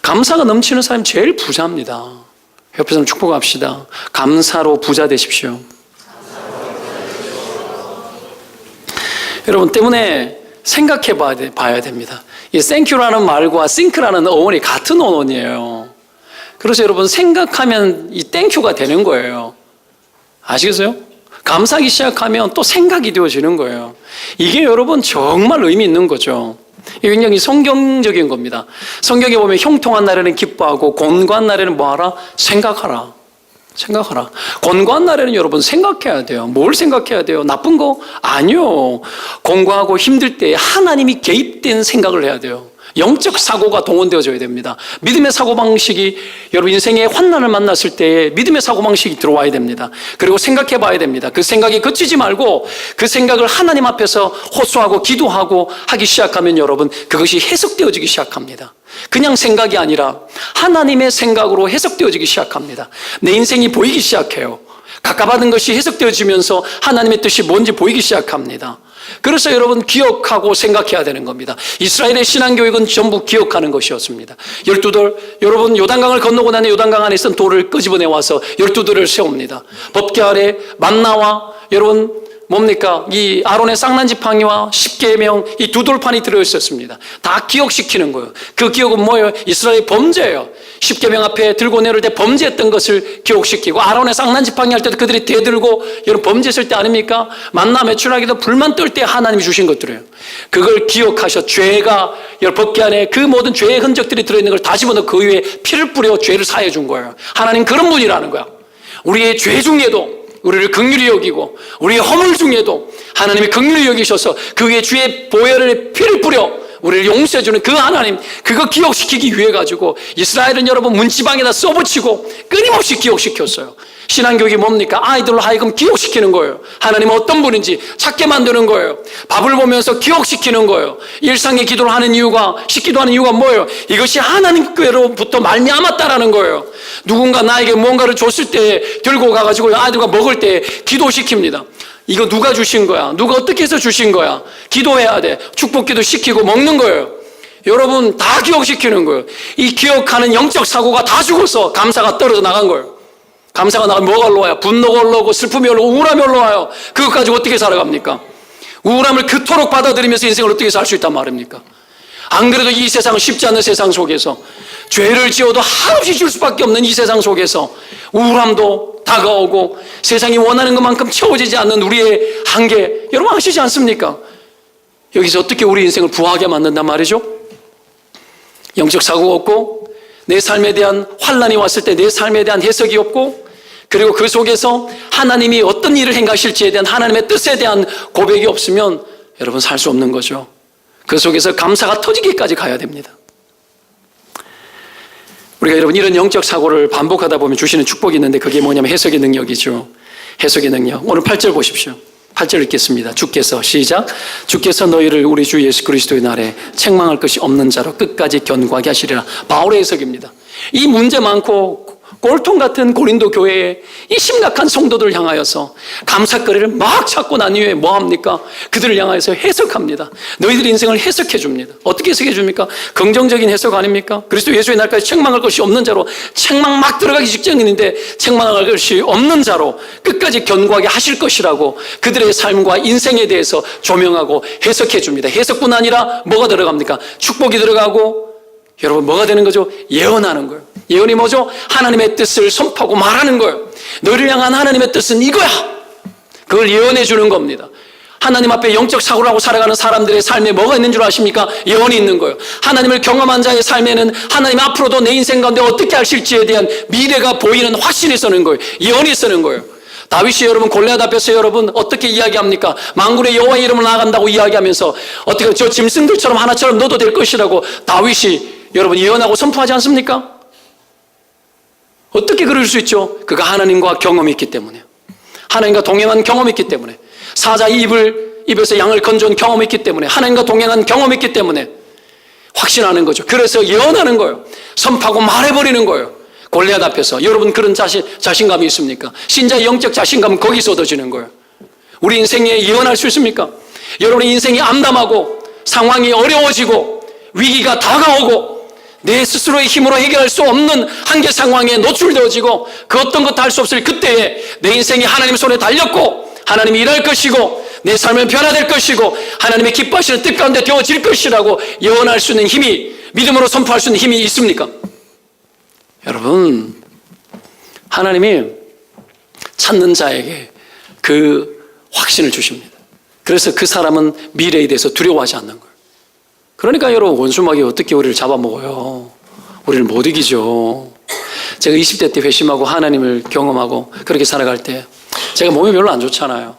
감사가 넘치는 사람이 제일 부자입니다. 옆에 사람 축복합시다. 감사로 부자 되십시오. 여러분 때문에 생각해 봐야 됩니다. 이 땡큐라는 말과 싱크라는 어원이 같은 어원이에요. 그래서 여러분 생각하면 이 땡큐가 되는 거예요. 아시겠어요? 감사하기 시작하면 또 생각이 되어지는 거예요. 이게 여러분 정말 의미 있는 거죠. 굉장히 성경적인 겁니다. 성경에 보면 형통한 날에는 기뻐하고 곤고한 날에는 뭐하라? 생각하라. 생각하라. 곤고한 날에는 여러분 생각해야 돼요. 뭘 생각해야 돼요? 나쁜 거? 아니요. 곤고하고 힘들 때 하나님이 개입된 생각을 해야 돼요. 영적 사고가 동원되어져야 됩니다. 믿음의 사고방식이 여러분 인생의 환난을 만났을 때 믿음의 사고방식이 들어와야 됩니다. 그리고 생각해 봐야 됩니다. 그 생각이 그치지 말고 그 생각을 하나님 앞에서 호소하고 기도하고 하기 시작하면 여러분 그것이 해석되어지기 시작합니다. 그냥 생각이 아니라 하나님의 생각으로 해석되어지기 시작합니다. 내 인생이 보이기 시작해요. 각각받은 것이 해석되어지면서 하나님의 뜻이 뭔지 보이기 시작합니다. 그래서 여러분 기억하고 생각해야 되는 겁니다. 이스라엘의 신앙교육은 전부 기억하는 것이었습니다. 12돌, 여러분 요단강을 건너고 나니 요단강 안에 있던 돌을 끄집어내 와서 12돌을 세웁니다. 법궤 아래 만나와 여러분 뭡니까? 이 아론의 쌍난지팡이와 십계명 이 두 돌판이 들어있었습니다. 다 기억시키는 거예요. 그 기억은 뭐예요? 이스라엘의 범죄예요. 십계명 앞에 들고 내려올 때 범죄했던 것을 기억시키고 아론의 쌍난지팡이 할 때도 그들이 대들고 여러분 범죄했을 때 아닙니까? 만나 매출하기도 불만 떨 때 하나님이 주신 것들이에요. 그걸 기억하셔. 죄가 여러분 법궤 안에 그 모든 죄의 흔적들이 들어있는 걸 다 집어넣어 그 위에 피를 뿌려 죄를 사해 준 거예요. 하나님 그런 분이라는 거야. 우리의 죄 중에도 우리를 긍휼히 여기고 우리의 허물 중에도 하나님이 긍휼히 여기셔서 그 위에 주의 보혈의 피를 뿌려 우리를 용서해 주는 그 하나님, 그거 기억시키기 위해 가지고 이스라엘은 여러분 문지방에다 써붙이고 끊임없이 기억시켰어요. 신앙교육이 뭡니까? 아이들로 하여금 기억시키는 거예요. 하나님은 어떤 분인지 찾게 만드는 거예요. 밥을 보면서 기억시키는 거예요. 일상의 기도를 하는 이유가, 식기도 하는 이유가 뭐예요? 이것이 하나님께로부터 말미암았다라는 거예요. 누군가 나에게 뭔가를 줬을 때 들고 가가지고 아이들과 먹을 때 기도시킵니다. 이거 누가 주신 거야? 누가 어떻게 해서 주신 거야? 기도해야 돼. 축복기도 시키고 먹는 거예요. 여러분 다 기억시키는 거예요. 이 기억하는 영적 사고가 다 죽어서 감사가 떨어져 나간 거예요. 감사가 나가면 뭐가 올라와요? 분노가 올라오고 슬픔이 올라오고 우울함이 올라와요. 그것 가지고 어떻게 살아갑니까? 우울함을 그토록 받아들이면서 인생을 어떻게 살 수 있단 말입니까? 안 그래도 이 세상은 쉽지 않은 세상 속에서 죄를 지어도 한없이 줄 수밖에 없는 이 세상 속에서 우울함도 다가오고 세상이 원하는 것만큼 채워지지 않는 우리의 한계, 여러분 아시지 않습니까? 여기서 어떻게 우리 인생을 부하게 만든단 말이죠? 영적 사고가 없고 내 삶에 대한 환난이 왔을 때 내 삶에 대한 해석이 없고 그리고 그 속에서 하나님이 어떤 일을 행하실지에 대한 하나님의 뜻에 대한 고백이 없으면 여러분 살 수 없는 거죠. 그 속에서 감사가 터지기까지 가야 됩니다. 우리가 여러분 이런 영적 사고를 반복하다 보면 주시는 축복이 있는데 그게 뭐냐면 해석의 능력이죠. 해석의 능력. 오늘 8절 보십시오. 8절 읽겠습니다. 주께서 시작. 주께서 너희를 우리 주 예수 그리스도의 날에 책망할 것이 없는 자로 끝까지 견고하게 하시리라. 바울의 해석입니다. 이 문제 많고 꼴통 같은 고린도 교회에 이 심각한 성도들을 향하여서 감사거리를 막 찾고 난 이후에 뭐합니까? 그들을 향하여서 해석합니다. 너희들 인생을 해석해 줍니다. 어떻게 해석해 줍니까? 긍정적인 해석 아닙니까? 그리스도 예수의 날까지 책망할 것이 없는 자로, 책망 막 들어가기 직전인데 책망할 것이 없는 자로 끝까지 견고하게 하실 것이라고 그들의 삶과 인생에 대해서 조명하고 해석해 줍니다. 해석뿐 아니라 뭐가 들어갑니까? 축복이 들어가고, 여러분 뭐가 되는 거죠? 예언하는 거예요. 예언이 뭐죠? 하나님의 뜻을 선포하고 말하는 거예요. 너희를 향한 하나님의 뜻은 이거야. 그걸 예언해 주는 겁니다. 하나님 앞에 영적 사고를 하고 살아가는 사람들의 삶에 뭐가 있는 줄 아십니까? 예언이 있는 거예요. 하나님을 경험한 자의 삶에는 하나님 앞으로도 내 인생 가운데 어떻게 하실지에 대한 미래가 보이는 확신이 서는 거예요. 예언이 서는 거예요. 다윗이 여러분 골리앗 앞에서 여러분 어떻게 이야기합니까? 만군의 여호와의 이름을 나아간다고 이야기하면서 어떻게 저 짐승들처럼 하나처럼 너도 될 것이라고 다윗이 여러분 예언하고 선포하지 않습니까? 어떻게 그럴 수 있죠? 그가 하나님과 경험이 있기 때문에, 하나님과 동행한 경험이 있기 때문에, 사자의 입에서 양을 건져온 경험이 있기 때문에, 하나님과 동행한 경험이 있기 때문에 확신하는 거죠. 그래서 예언하는 거예요. 선포하고 말해버리는 거예요. 골리앗 앞에서. 여러분 그런 자신감이 있습니까? 신자의 영적 자신감은 거기서 얻어지는 거예요. 우리 인생에 예언할 수 있습니까? 여러분의 인생이 암담하고 상황이 어려워지고 위기가 다가오고 내 스스로의 힘으로 해결할 수 없는 한계 상황에 노출되어지고 그 어떤 것도 할 수 없을 그때에 내 인생이 하나님 손에 달렸고 하나님이 일할 것이고 내 삶은 변화될 것이고 하나님의 기뻐하시는 뜻 가운데 되어질 것이라고 예언할 수 있는 힘이, 믿음으로 선포할 수 있는 힘이 있습니까? 여러분, 하나님이 찾는 자에게 그 확신을 주십니다. 그래서 그 사람은 미래에 대해서 두려워하지 않는 거예요. 그러니까 여러분 원수마귀 어떻게 우리를 잡아먹어요? 우리를 못 이기죠. 제가 20대 때 회심하고 하나님을 경험하고 그렇게 살아갈 때 제가 몸이 별로 안 좋잖아요.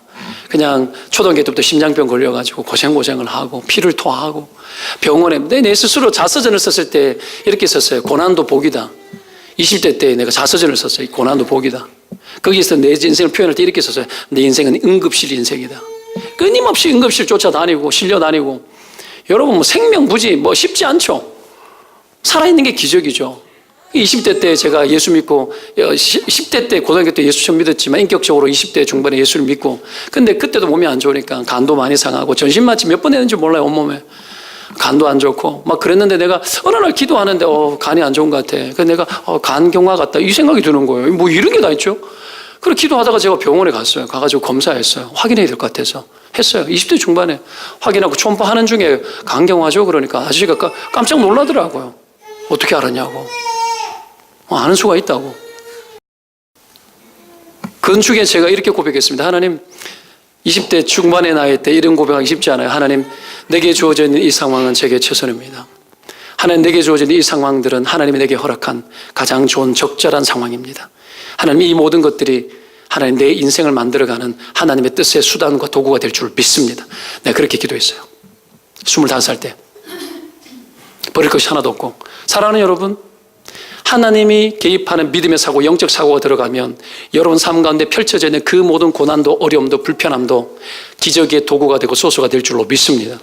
그냥 초등학교 때부터 심장병 걸려가지고 고생을 하고 피를 토하고 병원에 내 스스로 자서전을 썼을 때 이렇게 썼어요. 고난도 복이다. 20대 때 내가 자서전을 썼어요. 고난도 복이다. 거기서 내 인생을 표현할 때 이렇게 썼어요. 내 인생은 응급실 인생이다. 끊임없이 응급실 쫓아다니고 실려다니고, 여러분 뭐 생명부지 뭐 쉽지 않죠. 살아있는 게 기적이죠. 20대 때 제가 예수 믿고 10대 때 고등학교 때 예수 처음 믿었지만 인격적으로 20대 중반에 예수를 믿고, 근데 그때도 몸이 안 좋으니까 간도 많이 상하고 전신마취 몇 번 했는지 몰라요. 온몸에 간도 안 좋고 막 그랬는데 내가 어느 날 기도하는데 간이 안 좋은 것 같아. 그래서 내가 간경화 같다 이 생각이 드는 거예요. 뭐 이런 게 다 있죠. 그래서 기도하다가 제가 병원에 갔어요. 가가지고 검사했어요. 확인해야 될 것 같아서 했어요. 20대 중반에 확인하고 초음파하는 중에 간경화죠. 그러니까 아저씨가 깜짝 놀라더라고요. 어떻게 알았냐고. 아는 수가 있다고. 건축에 제가 이렇게 고백했습니다. 하나님, 20대 중반의 나이 때 이런 고백하기 쉽지 않아요. 하나님, 내게 주어져 있는 이 상황은 제게 최선입니다. 하나님, 내게 주어져 있는 이 상황들은 하나님이 내게 허락한 가장 좋은 적절한 상황입니다. 하나님, 이 모든 것들이 하나님 내 인생을 만들어가는 하나님의 뜻의 수단과 도구가 될 줄 믿습니다. 내가 그렇게 기도했어요. 25살 때. 버릴 것이 하나도 없고. 사랑하는 여러분, 하나님이 개입하는 믿음의 사고, 영적 사고가 들어가면 여러분 삶 가운데 펼쳐져 있는 그 모든 고난도, 어려움도, 불편함도 기적의 도구가 되고 소수가 될 줄로 믿습니다.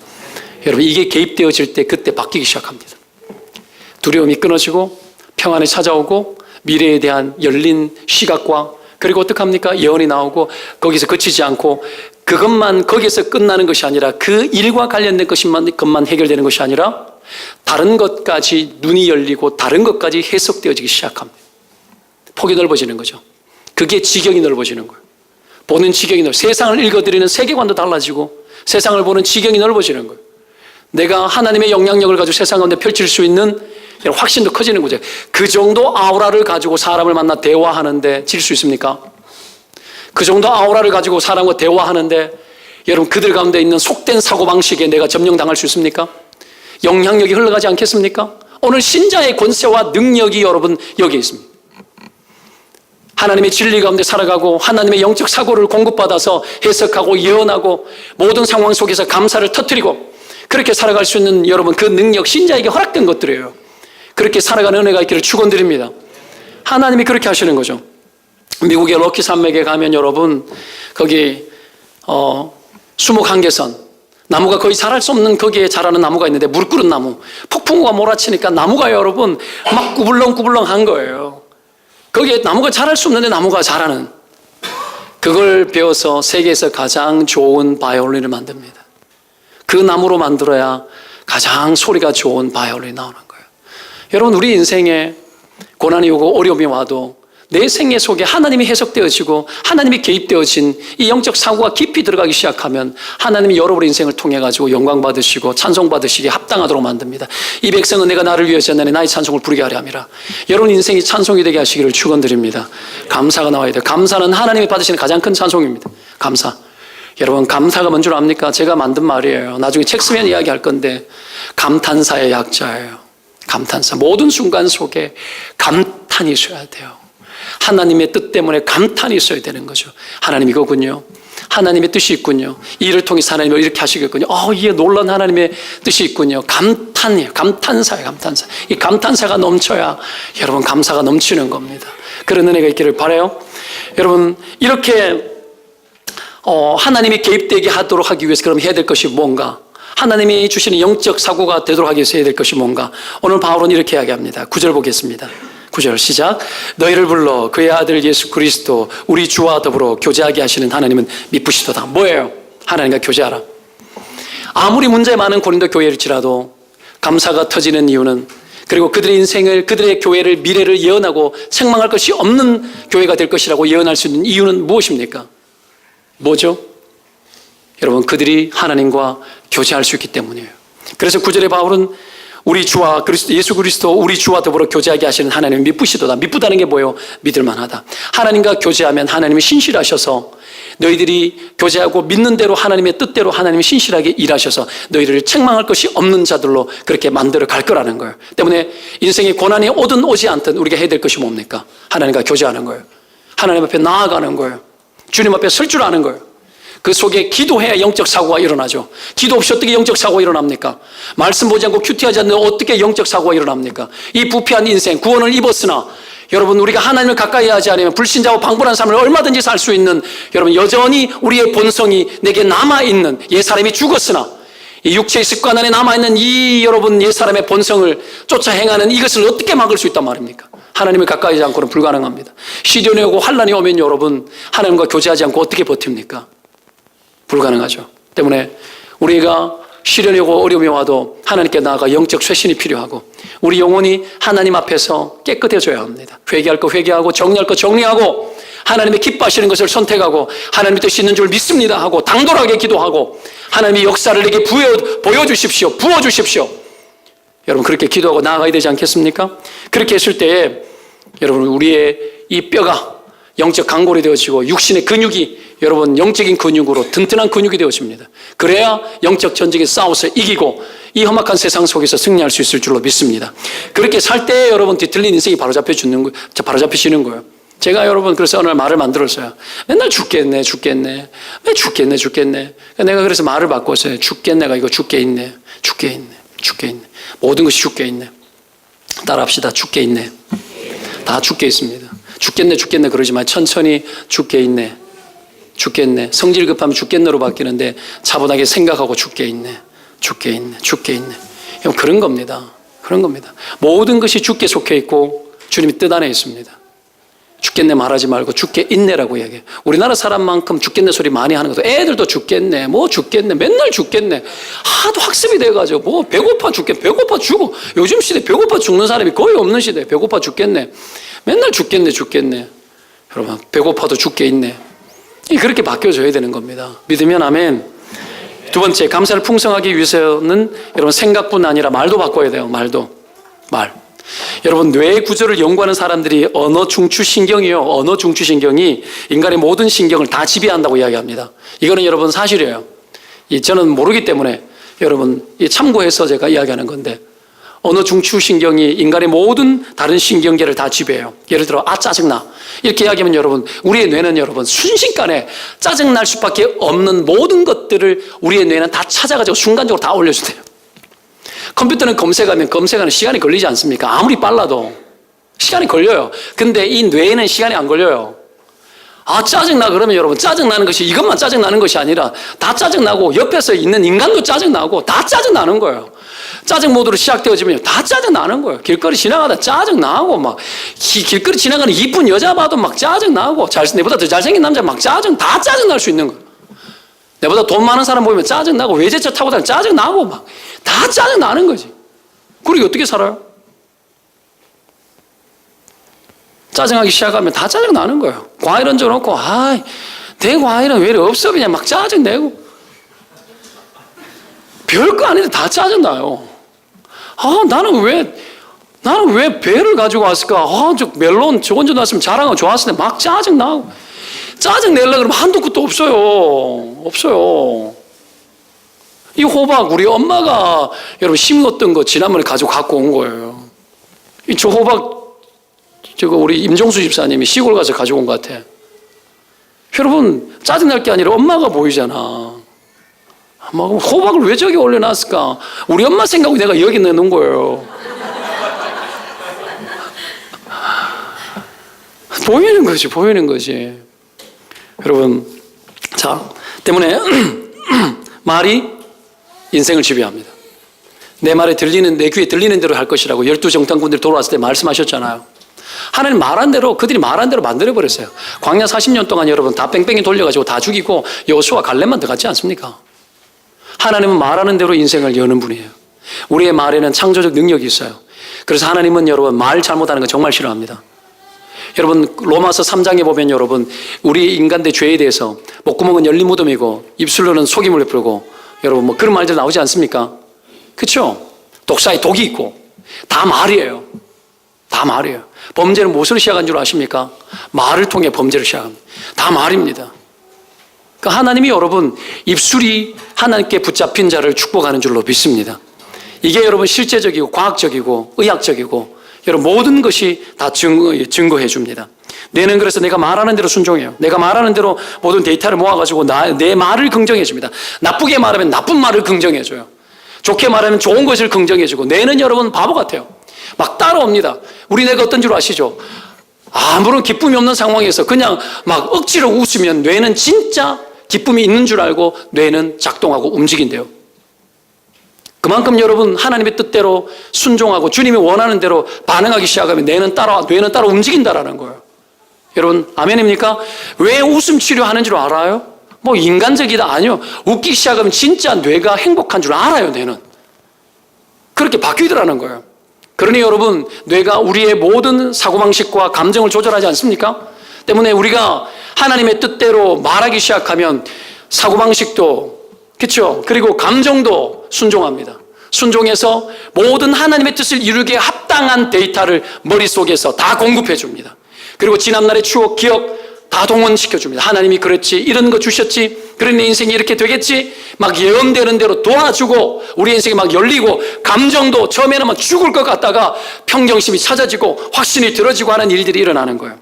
여러분, 이게 개입되어질 때 그때 바뀌기 시작합니다. 두려움이 끊어지고 평안이 찾아오고 미래에 대한 열린 시각과, 그리고 어떡합니까? 예언이 나오고 거기서 그치지 않고 그것만 거기서 끝나는 것이 아니라 그 일과 관련된 것만 해결되는 것이 아니라 다른 것까지 눈이 열리고 다른 것까지 해석되어지기 시작합니다. 폭이 넓어지는 거죠. 그게 지경이 넓어지는 거예요. 보는 지경이 세상을 읽어드리는 세계관도 달라지고 세상을 보는 지경이 넓어지는 거예요. 내가 하나님의 영향력을 가지고 세상 가운데 펼칠 수 있는 확신도 커지는 거죠. 그 정도 아우라를 가지고 사람을 만나 대화하는데 질 수 있습니까? 그 정도 아우라를 가지고 사람과 대화하는데 여러분 그들 가운데 있는 속된 사고방식에 내가 점령당할 수 있습니까? 영향력이 흘러가지 않겠습니까? 오늘 신자의 권세와 능력이 여러분 여기에 있습니다. 하나님의 진리 가운데 살아가고 하나님의 영적 사고를 공급받아서 해석하고 예언하고 모든 상황 속에서 감사를 터뜨리고 그렇게 살아갈 수 있는 여러분 그 능력 신자에게 허락된 것들이에요. 그렇게 살아가는 은혜가 있기를 축원드립니다. 하나님이 그렇게 하시는 거죠. 미국의 럭키 산맥에 가면 여러분 거기 수목 한계선 나무가 거의 자랄 수 없는 거기에 자라는 나무가 있는데 무릎 꿇은 나무 폭풍우가 몰아치니까 나무가 여러분 막 구불렁구불렁한 거예요. 거기에 나무가 자랄 수 없는데 나무가 자라는 그걸 배워서 세계에서 가장 좋은 바이올린을 만듭니다. 그 나무로 만들어야 가장 소리가 좋은 바이올린이 나오는 거예요. 여러분 우리 인생에 고난이 오고 어려움이 와도 내 생애 속에 하나님이 해석되어지고 하나님이 개입되어진 이 영적 사고가 깊이 들어가기 시작하면 하나님이 여러분의 인생을 통해 가지고 영광 받으시고 찬송 받으시기에 합당하도록 만듭니다. 이 백성은 내가 나를 위하여 지었나니 나의 찬송을 부르게 하려 함이라. 여러분 인생이 찬송이 되게 하시기를 축원드립니다. 감사가 나와야 돼요. 감사는 하나님이 받으시는 가장 큰 찬송입니다. 감사. 여러분 감사가 뭔 줄 압니까? 제가 만든 말이에요. 나중에 책 쓰면 이야기할 건데 감탄사의 약자예요. 감탄사. 모든 순간 속에 감탄이 있어야 돼요. 하나님의 뜻 때문에 감탄이 있어야 되는 거죠. 하나님 이거군요. 하나님의 뜻이 있군요. 이 일을 통해서 하나님을 이렇게 하시겠군요. 이게 놀란 하나님의 뜻이 있군요. 감탄이에요. 감탄사예요. 감탄사. 이 감탄사가 넘쳐야 여러분 감사가 넘치는 겁니다. 그런 은혜가 있기를 바라요. 여러분 이렇게 하나님이 개입되게 하도록 하기 위해서 그럼 해야 될 것이 뭔가? 하나님이 주시는 영적 사고가 되도록 하기 위해서 해야 될 것이 뭔가? 오늘 바울은 이렇게 이야기합니다. 9절 보겠습니다. 9절 시작. 너희를 불러 그의 아들 예수 그리스도 우리 주와 더불어 교제하게 하시는 하나님은 미쁘시도다. 뭐예요? 하나님과 교제하라. 아무리 문제 많은 고린도 교회일지라도 감사가 터지는 이유는 그리고 그들의 인생을 그들의 교회를 미래를 예언하고 책망할 것이 없는 교회가 될 것이라고 예언할 수 있는 이유는 무엇입니까? 뭐죠? 여러분 그들이 하나님과 교제할 수 있기 때문이에요. 그래서 9절에 바울은 우리 주와 그리스도 예수 그리스도 우리 주와 더불어 교제하게 하시는 하나님은 미쁘시도다. 미쁘다는 게 뭐예요? 믿을만하다. 하나님과 교제하면 하나님이 신실하셔서 너희들이 교제하고 믿는 대로 하나님의 뜻대로 하나님이 신실하게 일하셔서 너희들을 책망할 것이 없는 자들로 그렇게 만들어 갈 거라는 거예요. 때문에 인생의 고난이 오든 오지 않든 우리가 해야 될 것이 뭡니까? 하나님과 교제하는 거예요. 하나님 앞에 나아가는 거예요. 주님 앞에 설 줄 아는 거예요. 그 속에 기도해야 영적 사고가 일어나죠. 기도 없이 어떻게 영적 사고가 일어납니까? 말씀 보지 않고 큐티하지 않는 어떻게 영적 사고가 일어납니까? 이 부패한 인생 구원을 입었으나 여러분 우리가 하나님을 가까이 하지 않으면 불신자와 방불한 삶을 얼마든지 살 수 있는 여러분 여전히 우리의 본성이 내게 남아있는 옛사람이 죽었으나 이 육체의 습관 안에 남아있는 이 여러분 옛사람의 본성을 쫓아 행하는 이것을 어떻게 막을 수 있단 말입니까? 하나님을 가까이 하지 않고는 불가능합니다. 시련이 오고 환난이 오면 여러분 하나님과 교제하지 않고 어떻게 버팁니까? 불가능하죠. 때문에 우리가 시련이 오고 어려움이 와도 하나님께 나아가 영적 쇄신이 필요하고 우리 영혼이 하나님 앞에서 깨끗해져야 합니다. 회개할 거 회개하고 정리할 거 정리하고 하나님의 기뻐하시는 것을 선택하고 하나님의 뜻이 있는 줄 믿습니다 하고 당돌하게 기도하고 하나님의 역사를 내게 보여주십시오. 부어주십시오. 여러분 그렇게 기도하고 나아가야 되지 않겠습니까? 그렇게 했을 때에 여러분 우리의 이 뼈가 영적 강골이 되어지고 육신의 근육이 여러분 영적인 근육으로 튼튼한 근육이 되어집니다. 그래야 영적 전쟁에 싸워서 이기고 이 험악한 세상 속에서 승리할 수 있을 줄로 믿습니다. 그렇게 살 때 여러분 뒤틀린 인생이 바로잡히시는 거예요. 제가 여러분 그래서 어느 날 말을 만들었어요. 맨날 죽겠네. 왜 죽겠네. 내가 그래서 말을 바꿨어요. 죽겠네가 이거 죽게 있네. 모든 것이 죽게 있네. 따라합시다. 죽게 있네. 다 죽게 있습니다. 죽겠네 그러지만 천천히 죽게 있네. 성질 급하면 죽겠네로 바뀌는데 차분하게 생각하고 죽게 있네. 그런 겁니다. 모든 것이 죽게 속해 있고 주님이 뜻 안에 있습니다. 죽겠네 말하지 말고 죽게 있네라고 이야기해요. 우리나라 사람만큼 죽겠네 소리 많이 하는 것도 애들도 죽겠네 맨날 죽겠네 하도 학습이 돼가지고 배고파 죽고 요즘 시대 배고파 죽는 사람이 거의 없는 시대. 배고파 죽겠네 맨날 죽겠네 여러분 배고파도 죽게 있네. 그렇게 바뀌어져야 되는 겁니다. 믿으면 아멘. 두 번째 감사를 풍성하기 위해서는 여러분 생각뿐 아니라 말도 바꿔야 돼요. 말. 여러분 뇌 구조를 연구하는 사람들이 언어 중추신경이 인간의 모든 신경을 다 지배한다고 이야기합니다. 이거는 여러분 사실이에요. 저는 모르기 때문에 여러분 참고해서 제가 이야기하는 건데 어느 중추신경이 인간의 모든 다른 신경계를 다 지배해요. 예를 들어 짜증나 이렇게 이야기하면 여러분, 우리의 뇌는 여러분 순식간에 짜증날 수밖에 없는 모든 것들을 우리의 뇌는 다 찾아가지고 순간적으로 다 올려준대요. 컴퓨터는 검색하는 시간이 걸리지 않습니까? 아무리 빨라도 시간이 걸려요. 근데 이 뇌에는 시간이 안 걸려요. 짜증나 그러면 여러분, 짜증나는 것이 이것만 짜증나는 것이 아니라 다 짜증나고 옆에서 있는 인간도 짜증나고 다 짜증나는 거예요. 짜증 모드로 시작되어지면 다 짜증나는 거예요. 길거리 지나가다 짜증나고 막 길거리 지나가는 이쁜 여자 봐도 막 짜증나고 내보다 더 잘생긴 남자 막 다 짜증날 수 있는 거예요. 내보다 돈 많은 사람 보면 짜증나고 외제차 타고 다니면 짜증나고 막 다 짜증나는 거지. 그리고 어떻게 살아요? 짜증하기 시작하면 다 짜증나는 거예요. 과일 얹어놓고 내 과일은 왜 이렇게 없어? 그냥 막 짜증내고 별거 아닌데 다 짜증나요. 나는 왜 배를 가지고 왔을까? 저 멜론 저건 좀 놨으면 자랑하고 좋았을 텐데 막 짜증나고. 짜증내려고 그러면 한도 끝도 없어요. 이 호박 우리 엄마가 여러분 심었던 거 지난번에 갖고 온 거예요. 저 호박 우리 임종수 집사님이 시골 가서 가져온 것 같아. 여러분, 짜증날 게 아니라 엄마가 보이잖아. 호박을 왜 저기 올려놨을까? 우리 엄마 생각하고 내가 여기 내놓은 거예요. 보이는 거지. 여러분, 때문에 말이 인생을 지배합니다. 내 귀에 들리는 대로 할 것이라고 12정탐꾼들이 돌아왔을 때 말씀하셨잖아요. 하나님 그들이 말한 대로 만들어버렸어요. 광야 40년 동안 여러분 다 뺑뺑이 돌려가지고 다 죽이고 여호수아 갈렙만 더 갔지 않습니까? 하나님은 말하는 대로 인생을 여는 분이에요. 우리의 말에는 창조적 능력이 있어요. 그래서 하나님은 여러분 말 잘못하는 거 정말 싫어합니다. 여러분 로마서 3장에 보면 여러분 우리 인간의 죄에 대해서 목구멍은 열린 무덤이고 입술로는 속임을 베풀고 여러분 그런 말들 나오지 않습니까? 그렇죠? 독사에 독이 있고 다 말이에요. 범죄는 무엇으로 시작한 줄 아십니까? 말을 통해 범죄를 시작합니다. 다 말입니다. 그러니까 하나님이 여러분 입술이 하나님께 붙잡힌 자를 축복하는 줄로 믿습니다. 이게 여러분 실제적이고 과학적이고 의학적이고 여러분 모든 것이 다 증거해 줍니다. 뇌는 그래서 내가 말하는 대로 순종해요. 내가 말하는 대로 모든 데이터를 모아가지고 내 말을 긍정해 줍니다. 나쁘게 말하면 나쁜 말을 긍정해 줘요. 좋게 말하면 좋은 것을 긍정해 주고. 뇌는 여러분 바보 같아요. 막 따라옵니다. 우리 뇌가 어떤 줄 아시죠? 아무런 기쁨이 없는 상황에서 그냥 막 억지로 웃으면 뇌는 진짜 기쁨이 있는 줄 알고 뇌는 작동하고 움직인대요. 그만큼 여러분 하나님의 뜻대로 순종하고 주님이 원하는 대로 반응하기 시작하면 뇌는 따라 움직인다라는 거예요. 여러분 아멘입니까? 왜 웃음 치료하는 줄 알아요? 인간적이다 아니요. 웃기 시작하면 진짜 뇌가 행복한 줄 알아요. 뇌는 그렇게 바뀌더라는 거예요. 그러니 여러분 뇌가 우리의 모든 사고방식과 감정을 조절하지 않습니까? 때문에 우리가 하나님의 뜻대로 말하기 시작하면 사고방식도 그렇죠. 그리고 감정도 순종합니다. 순종해서 모든 하나님의 뜻을 이루기에 합당한 데이터를 머릿속에서 다 공급해 줍니다. 그리고 지난날의 추억, 기억 다 동원시켜 줍니다. 하나님이 그랬지, 이런 거 주셨지, 그런 내 인생이 이렇게 되겠지, 막 예언되는 대로 도와주고 우리 인생이 막 열리고 감정도 처음에는 막 죽을 것 같다가 평정심이 찾아지고 확신이 들어지고 하는 일들이 일어나는 거예요.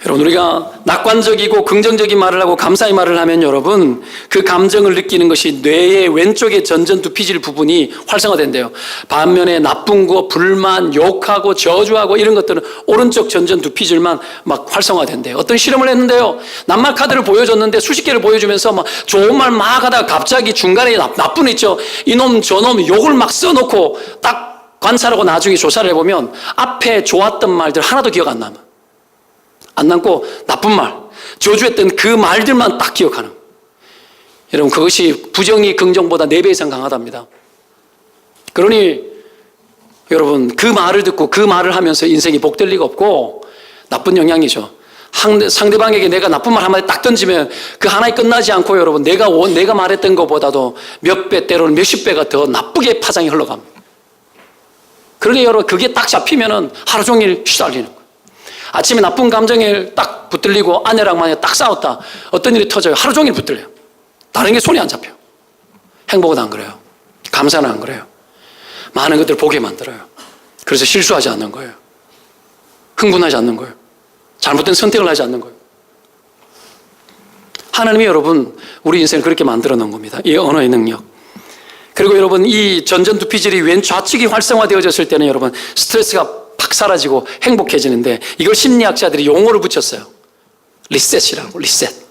여러분 우리가 낙관적이고 긍정적인 말을 하고 감사의 말을 하면 여러분 그 감정을 느끼는 것이 뇌의 왼쪽의 전전두피질 부분이 활성화된대요. 반면에 나쁜 거, 불만, 욕하고 저주하고 이런 것들은 오른쪽 전전두피질만 막 활성화된대요. 어떤 실험을 했는데요. 낱말 카드를 보여줬는데 수십 개를 보여주면서 막 좋은 말 막 하다가 갑자기 중간에 나쁜 있죠. 이놈 저놈 욕을 막 써놓고 딱 관찰하고 나중에 조사를 해보면 앞에 좋았던 말들 하나도 기억 안 남아. 안 남고 나쁜 말, 저주했던 그 말들만 딱 기억하는. 여러분 그것이 부정이 긍정보다 4배 이상 강하답니다. 그러니 여러분 그 말을 듣고 그 말을 하면서 인생이 복될 리가 없고 나쁜 영향이죠. 상대방에게 내가 나쁜 말 한마디 딱 던지면 그 하나에 끝나지 않고 여러분 내가 말했던 것보다도 몇 배 때로는 몇십 배가 더 나쁘게 파장이 흘러갑니다. 그러니 여러분 그게 딱 잡히면은 하루 종일 휘날리는 거예요. 아침에 나쁜 감정에 딱 붙들리고 아내랑 만약에 딱 싸웠다. 어떤 일이 터져요. 하루 종일 붙들려요. 다른 게 손이 안 잡혀. 행복은 안 그래요. 감사는 안 그래요. 많은 것들을 보게 만들어요. 그래서 실수하지 않는 거예요. 흥분하지 않는 거예요. 잘못된 선택을 하지 않는 거예요. 하나님이 여러분 우리 인생을 그렇게 만들어 놓은 겁니다. 이 언어의 능력. 그리고 여러분 이 전전두피질이 왼 좌측이 활성화되어졌을 때는 여러분 스트레스가 팍 사라지고 행복해지는데 이걸 심리학자들이 용어를 붙였어요. 리셋이라고. 리셋.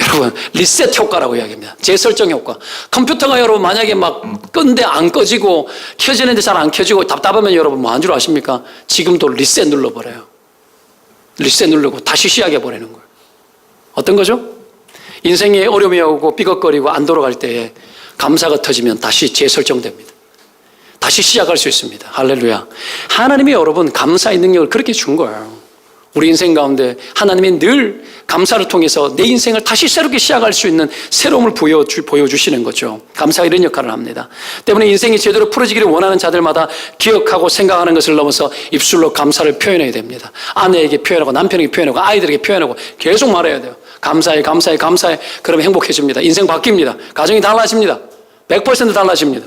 여러분 리셋 효과라고 이야기합니다. 재설정 효과. 컴퓨터가 여러분 만약에 막 끈데 안 꺼지고 켜지는데 잘 안 켜지고 답답하면 여러분 뭐 한 줄 아십니까? 지금도 리셋 눌러버려요. 리셋 누르고 다시 시작해 버리는 거예요. 어떤 거죠? 인생에 어려움이 오고 삐걱거리고 안 돌아갈 때에 감사가 터지면 다시 재설정됩니다. 다시 시작할 수 있습니다. 할렐루야. 하나님이 여러분 감사의 능력을 그렇게 준 거예요. 우리 인생 가운데 하나님이 늘 감사를 통해서 내 인생을 다시 새롭게 시작할 수 있는 새로움을 보여주시는 거죠. 감사가 이런 역할을 합니다. 때문에 인생이 제대로 풀어지기를 원하는 자들마다 기억하고 생각하는 것을 넘어서 입술로 감사를 표현해야 됩니다. 아내에게 표현하고 남편에게 표현하고 아이들에게 표현하고 계속 말해야 돼요. 감사해, 감사해, 감사해. 그러면 행복해집니다. 인생 바뀝니다. 가정이 달라집니다. 100% 달라집니다.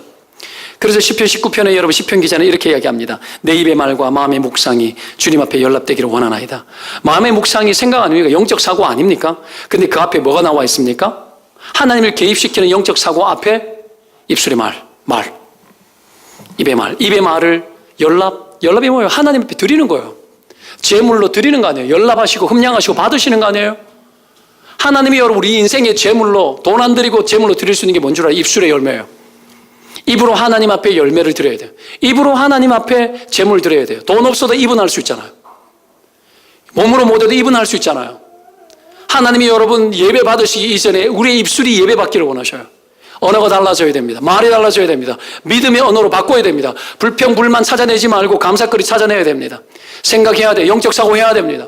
그래서 시편 19편에 여러분 시편 기자는 이렇게 이야기합니다. 내 입의 말과 마음의 묵상이 주님 앞에 연락되기를 원하나이다. 마음의 묵상이 생각 아닙니까? 영적 사고 아닙니까? 근데 그 앞에 뭐가 나와 있습니까? 하나님을 개입시키는 영적 사고 앞에 입술의 말. 입의 말. 입의 말을 연락이 뭐예요? 하나님 앞에 드리는 거예요. 제물로 드리는 거 아니에요? 연락하시고 흠량하시고 받으시는 거 아니에요? 하나님이 여러분 우리 인생의 제물로 돈 안 드리고 제물로 드릴 수 있는 게 뭔 줄 알아요? 입술의 열매예요. 입으로 하나님 앞에 열매를 드려야 돼요. 입으로 하나님 앞에 제물 드려야 돼요. 돈 없어도 입은 할 수 있잖아요. 몸으로 못해도 입은 할 수 있잖아요. 하나님이 여러분 예배 받으시기 이전에 우리의 입술이 예배 받기를 원하셔요. 언어가 달라져야 됩니다. 말이 달라져야 됩니다. 믿음의 언어로 바꿔야 됩니다. 불평, 불만 찾아내지 말고 감사거리 찾아내야 됩니다. 생각해야 돼요. 영적 사고해야 됩니다.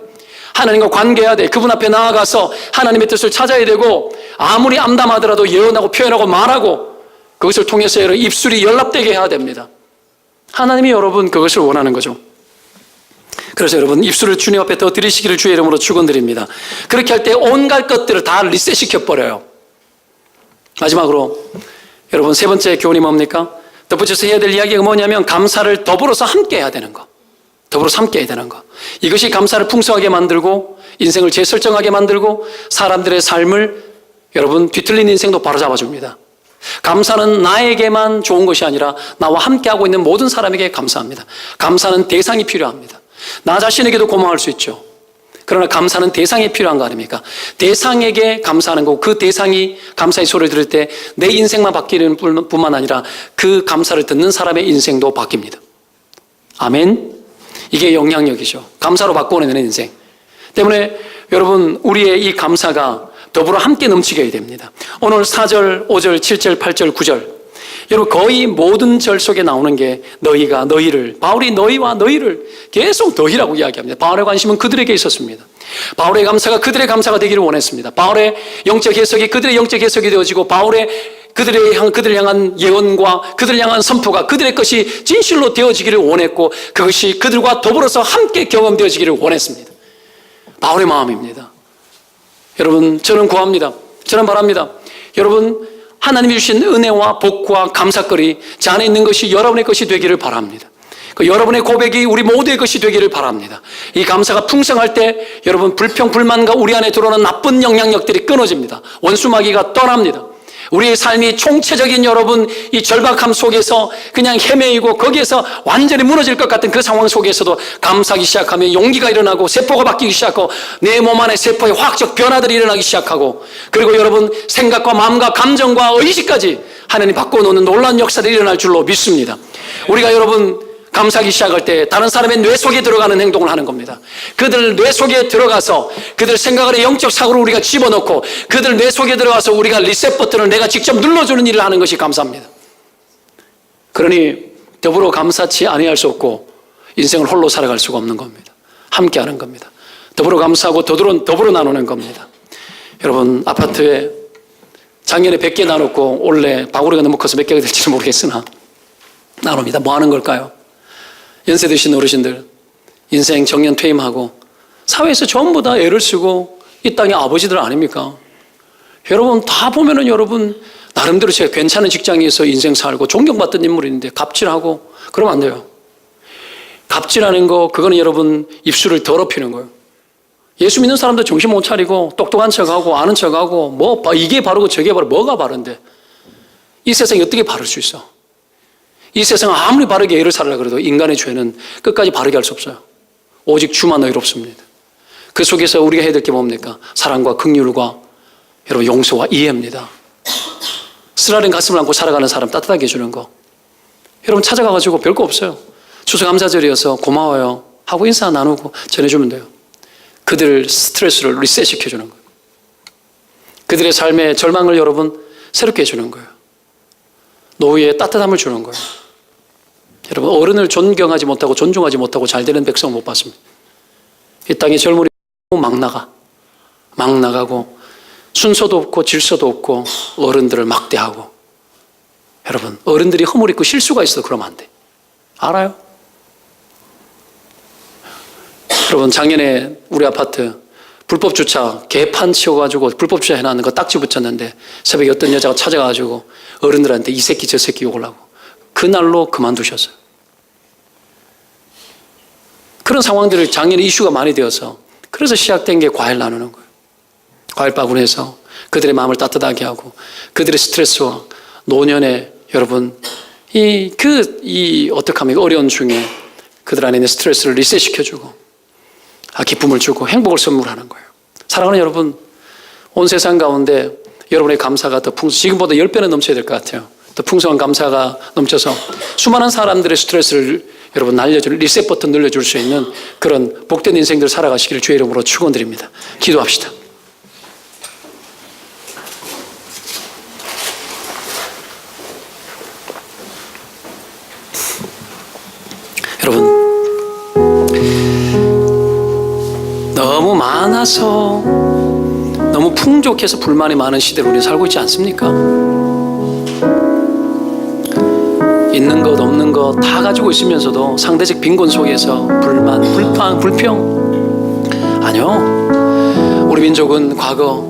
하나님과 관계해야 돼. 그분 앞에 나아가서 하나님의 뜻을 찾아야 되고 아무리 암담하더라도 예언하고 표현하고 말하고 그것을 통해서 여러분 입술이 연락되게 해야 됩니다. 하나님이 여러분 그것을 원하는 거죠. 그래서 여러분 입술을 주님 앞에 더 드리시기를 주의 이름으로 축원드립니다. 그렇게 할 때 온갖 것들을 다 리셋시켜버려요. 마지막으로 여러분 세 번째 교훈이 뭡니까? 덧붙여서 해야 될 이야기가 뭐냐면 감사를 더불어서 함께 해야 되는 거. 더불어서 함께 해야 되는 거. 이것이 감사를 풍성하게 만들고 인생을 재설정하게 만들고 사람들의 삶을 여러분 뒤틀린 인생도 바로잡아줍니다. 감사는 나에게만 좋은 것이 아니라 나와 함께하고 있는 모든 사람에게 감사합니다. 감사는 대상이 필요합니다. 나 자신에게도 고마울 수 있죠. 그러나 감사는 대상이 필요한 거 아닙니까? 대상에게 감사하는 거고 그 대상이 감사의 소리를 들을 때 내 인생만 바뀌는 뿐만 아니라 그 감사를 듣는 사람의 인생도 바뀝니다. 아멘. 이게 영향력이죠. 감사로 바꿔내는 인생. 때문에 여러분 우리의 이 감사가 더불어 함께 넘치게 해야 됩니다. 오늘 4절, 5절, 7절, 8절, 9절 여러분 거의 모든 절 속에 나오는 게 너희가 너희를 바울이 너희와 너희를 계속 너희라고 이야기합니다. 바울의 관심은 그들에게 있었습니다. 바울의 감사가 그들의 감사가 되기를 원했습니다. 바울의 영적 해석이 그들의 영적 해석이 되어지고 바울의 그들을 향한 예언과 그들을 향한 선포가 그들의 것이 진실로 되어지기를 원했고 그것이 그들과 더불어서 함께 경험되어지기를 원했습니다. 바울의 마음입니다. 여러분 저는 구합니다. 저는 바랍니다. 여러분 하나님이 주신 은혜와 복과 감사거리 제 안에 있는 것이 여러분의 것이 되기를 바랍니다. 그 여러분의 고백이 우리 모두의 것이 되기를 바랍니다. 이 감사가 풍성할 때 여러분 불평 불만과 우리 안에 들어오는 나쁜 영향력들이 끊어집니다. 원수마귀가 떠납니다. 우리의 삶이 총체적인 여러분 이 절박함 속에서 그냥 헤매이고 거기에서 완전히 무너질 것 같은 그 상황 속에서도 감사하기 시작하면 용기가 일어나고 세포가 바뀌기 시작하고 내 몸 안에 세포의 화학적 변화들이 일어나기 시작하고 그리고 여러분 생각과 마음과 감정과 의식까지 하나님 바꿔놓는 놀라운 역사들이 일어날 줄로 믿습니다. 우리가 여러분 감사하기 시작할 때 다른 사람의 뇌 속에 들어가는 행동을 하는 겁니다. 그들 뇌 속에 들어가서 그들 생각의 영적 사고를 우리가 집어넣고 그들 뇌 속에 들어가서 우리가 리셋 버튼을 내가 직접 눌러주는 일을 하는 것이 감사합니다. 그러니 더불어 감사치 아니할 수 없고 인생을 홀로 살아갈 수가 없는 겁니다. 함께 하는 겁니다. 더불어 감사하고 더불어 나누는 겁니다. 여러분 아파트에 작년에 100개 나눴고 올해 바구리가 너무 커서 몇 개가 될지는 모르겠으나 나눕니다. 뭐 하는 걸까요? 연세 드신 어르신들 인생 정년 퇴임하고 사회에서 전부 다 애를 쓰고 이 땅의 아버지들 아닙니까? 여러분 다 보면은 여러분 나름대로 제가 괜찮은 직장에서 인생 살고 존경받던 인물인데 갑질하고 그러면 안 돼요. 갑질하는 거, 그거는 여러분 입술을 더럽히는 거예요. 예수 믿는 사람들 정신 못 차리고 똑똑한 척하고 아는 척하고 뭐 이게 바르고 저게 바르고 뭐가 바른데 이 세상이 어떻게 바를 수 있어? 이 세상은 아무리 바르게 예를 살으라 그래도 인간의 죄는 끝까지 바르게 할 수 없어요. 오직 주만 의롭습니다. 그 속에서 우리가 해야 될 게 뭡니까? 사랑과 긍휼과 여러분 용서와 이해입니다. 쓰라린 가슴을 안고 살아가는 사람 따뜻하게 해주는 거. 여러분 찾아가가지고 별거 없어요. 추수감사절이어서 고마워요 하고 인사 나누고 전해주면 돼요. 그들 스트레스를 리셋시켜주는 거예요. 그들의 삶의 절망을 여러분 새롭게 해주는 거예요. 노후에 따뜻함을 주는 거예요. 여러분 어른을 존경하지 못하고 존중하지 못하고 잘 되는 백성을 못 봤습니다. 이 땅에 젊은이 막 나가고 순서도 없고 질서도 없고 어른들을 막대하고. 여러분 어른들이 허물 있고 실수가 있어도 그러면 안 돼. 알아요? 여러분 작년에 우리 아파트 불법 주차 개판 치워가지고 불법 주차 해놨는 거 딱지 붙였는데 새벽에 어떤 여자가 찾아가가지고 어른들한테 이 새끼 저 새끼 욕을 하고 그날로 그만두셨어요. 그런 상황들을 작년에 이슈가 많이 되어서 그래서 시작된 게 과일 나누는 거예요. 과일 바구니에서 그들의 마음을 따뜻하게 하고 그들의 스트레스와 노년에 여러분 어떻게 하면 어려운 중에 그들 안에 있는 스트레스를 리셋시켜주고 기쁨을 주고 행복을 선물하는 거예요. 사랑하는 여러분, 온 세상 가운데 여러분의 감사가 더 지금보다 10배는 넘쳐야 될 것 같아요. 더 풍성한 감사가 넘쳐서 수많은 사람들의 스트레스를 여러분 리셋 버튼 늘려줄 수 있는 그런 복된 인생들 살아가시기를 주의 이름으로 축원드립니다. 기도합시다. 여러분 너무 많아서 너무 풍족해서 불만이 많은 시대로 우리 살고 있지 않습니까? 있는 것 없는 것 다 가지고 있으면서도 상대적 빈곤 속에서 불만, 불평 아니요. 우리 민족은 과거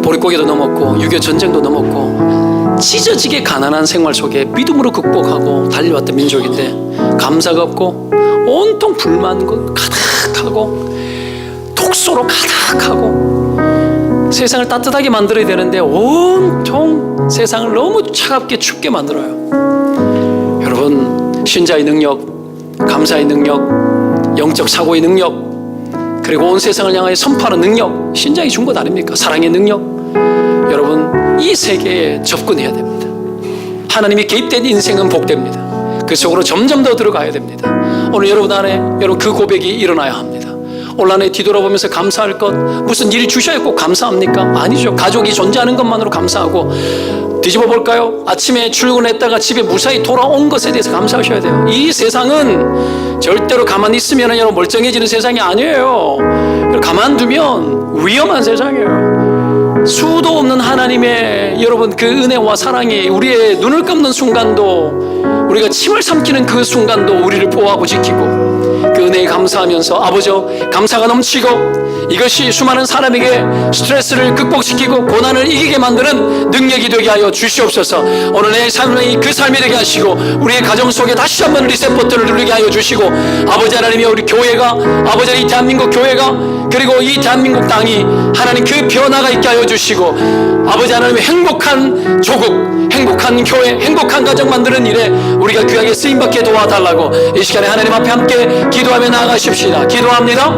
보릿고개도 넘었고 6.25 전쟁도 넘었고 찢어지게 가난한 생활 속에 믿음으로 극복하고 달려왔던 민족인데 감사가 없고 온통 불만과 가득하고 독소로 가득하고 세상을 따뜻하게 만들어야 되는데 온통 세상을 너무 차갑게 춥게 만들어요. 여러분 신자의 능력, 감사의 능력, 영적 사고의 능력, 그리고 온 세상을 향하여 선포하는 능력, 신자의 준 것 아닙니까? 사랑의 능력. 여러분 이 세계에 접근해야 됩니다. 하나님이 개입된 인생은 복됩니다. 그 속으로 점점 더 들어가야 됩니다. 오늘 여러분 안에 여러분 그 고백이 일어나야 합니다. 올 한해 뒤돌아보면서 감사할 것, 무슨 일이 주셔야 꼭 감사합니까? 아니죠. 가족이 존재하는 것만으로 감사하고, 뒤집어 볼까요? 아침에 출근했다가 집에 무사히 돌아온 것에 대해서 감사하셔야 돼요. 이 세상은 절대로 가만히 있으면 여러분 멀쩡해지는 세상이 아니에요. 가만두면 위험한 세상이에요. 수도 없는 하나님의 여러분 그 은혜와 사랑이 우리의 눈을 감는 순간도, 우리가 침을 삼키는 그 순간도 우리를 보호하고 지키고, 그 은혜에 감사하면서 아버지 감사가 넘치고 이것이 수많은 사람에게 스트레스를 극복시키고 고난을 이기게 만드는 능력이 되게 하여 주시옵소서. 오늘 내 삶이 그 삶이 되게 하시고 우리의 가정 속에 다시 한번 리셋 버튼을 누르게 하여 주시고, 아버지 하나님이 우리 교회가, 아버지 이 대한민국 교회가, 그리고 이 대한민국 땅이 하나님 그 변화가 있게 하여 주시고, 아버지 하나님의 행복한 조국, 행복한 교회, 행복한 가정 만드는 일에 우리가 귀하게 쓰임받게 도와달라고 이 시간에 하나님 앞에 함께 기도하며 나아가십시다. 기도합니다.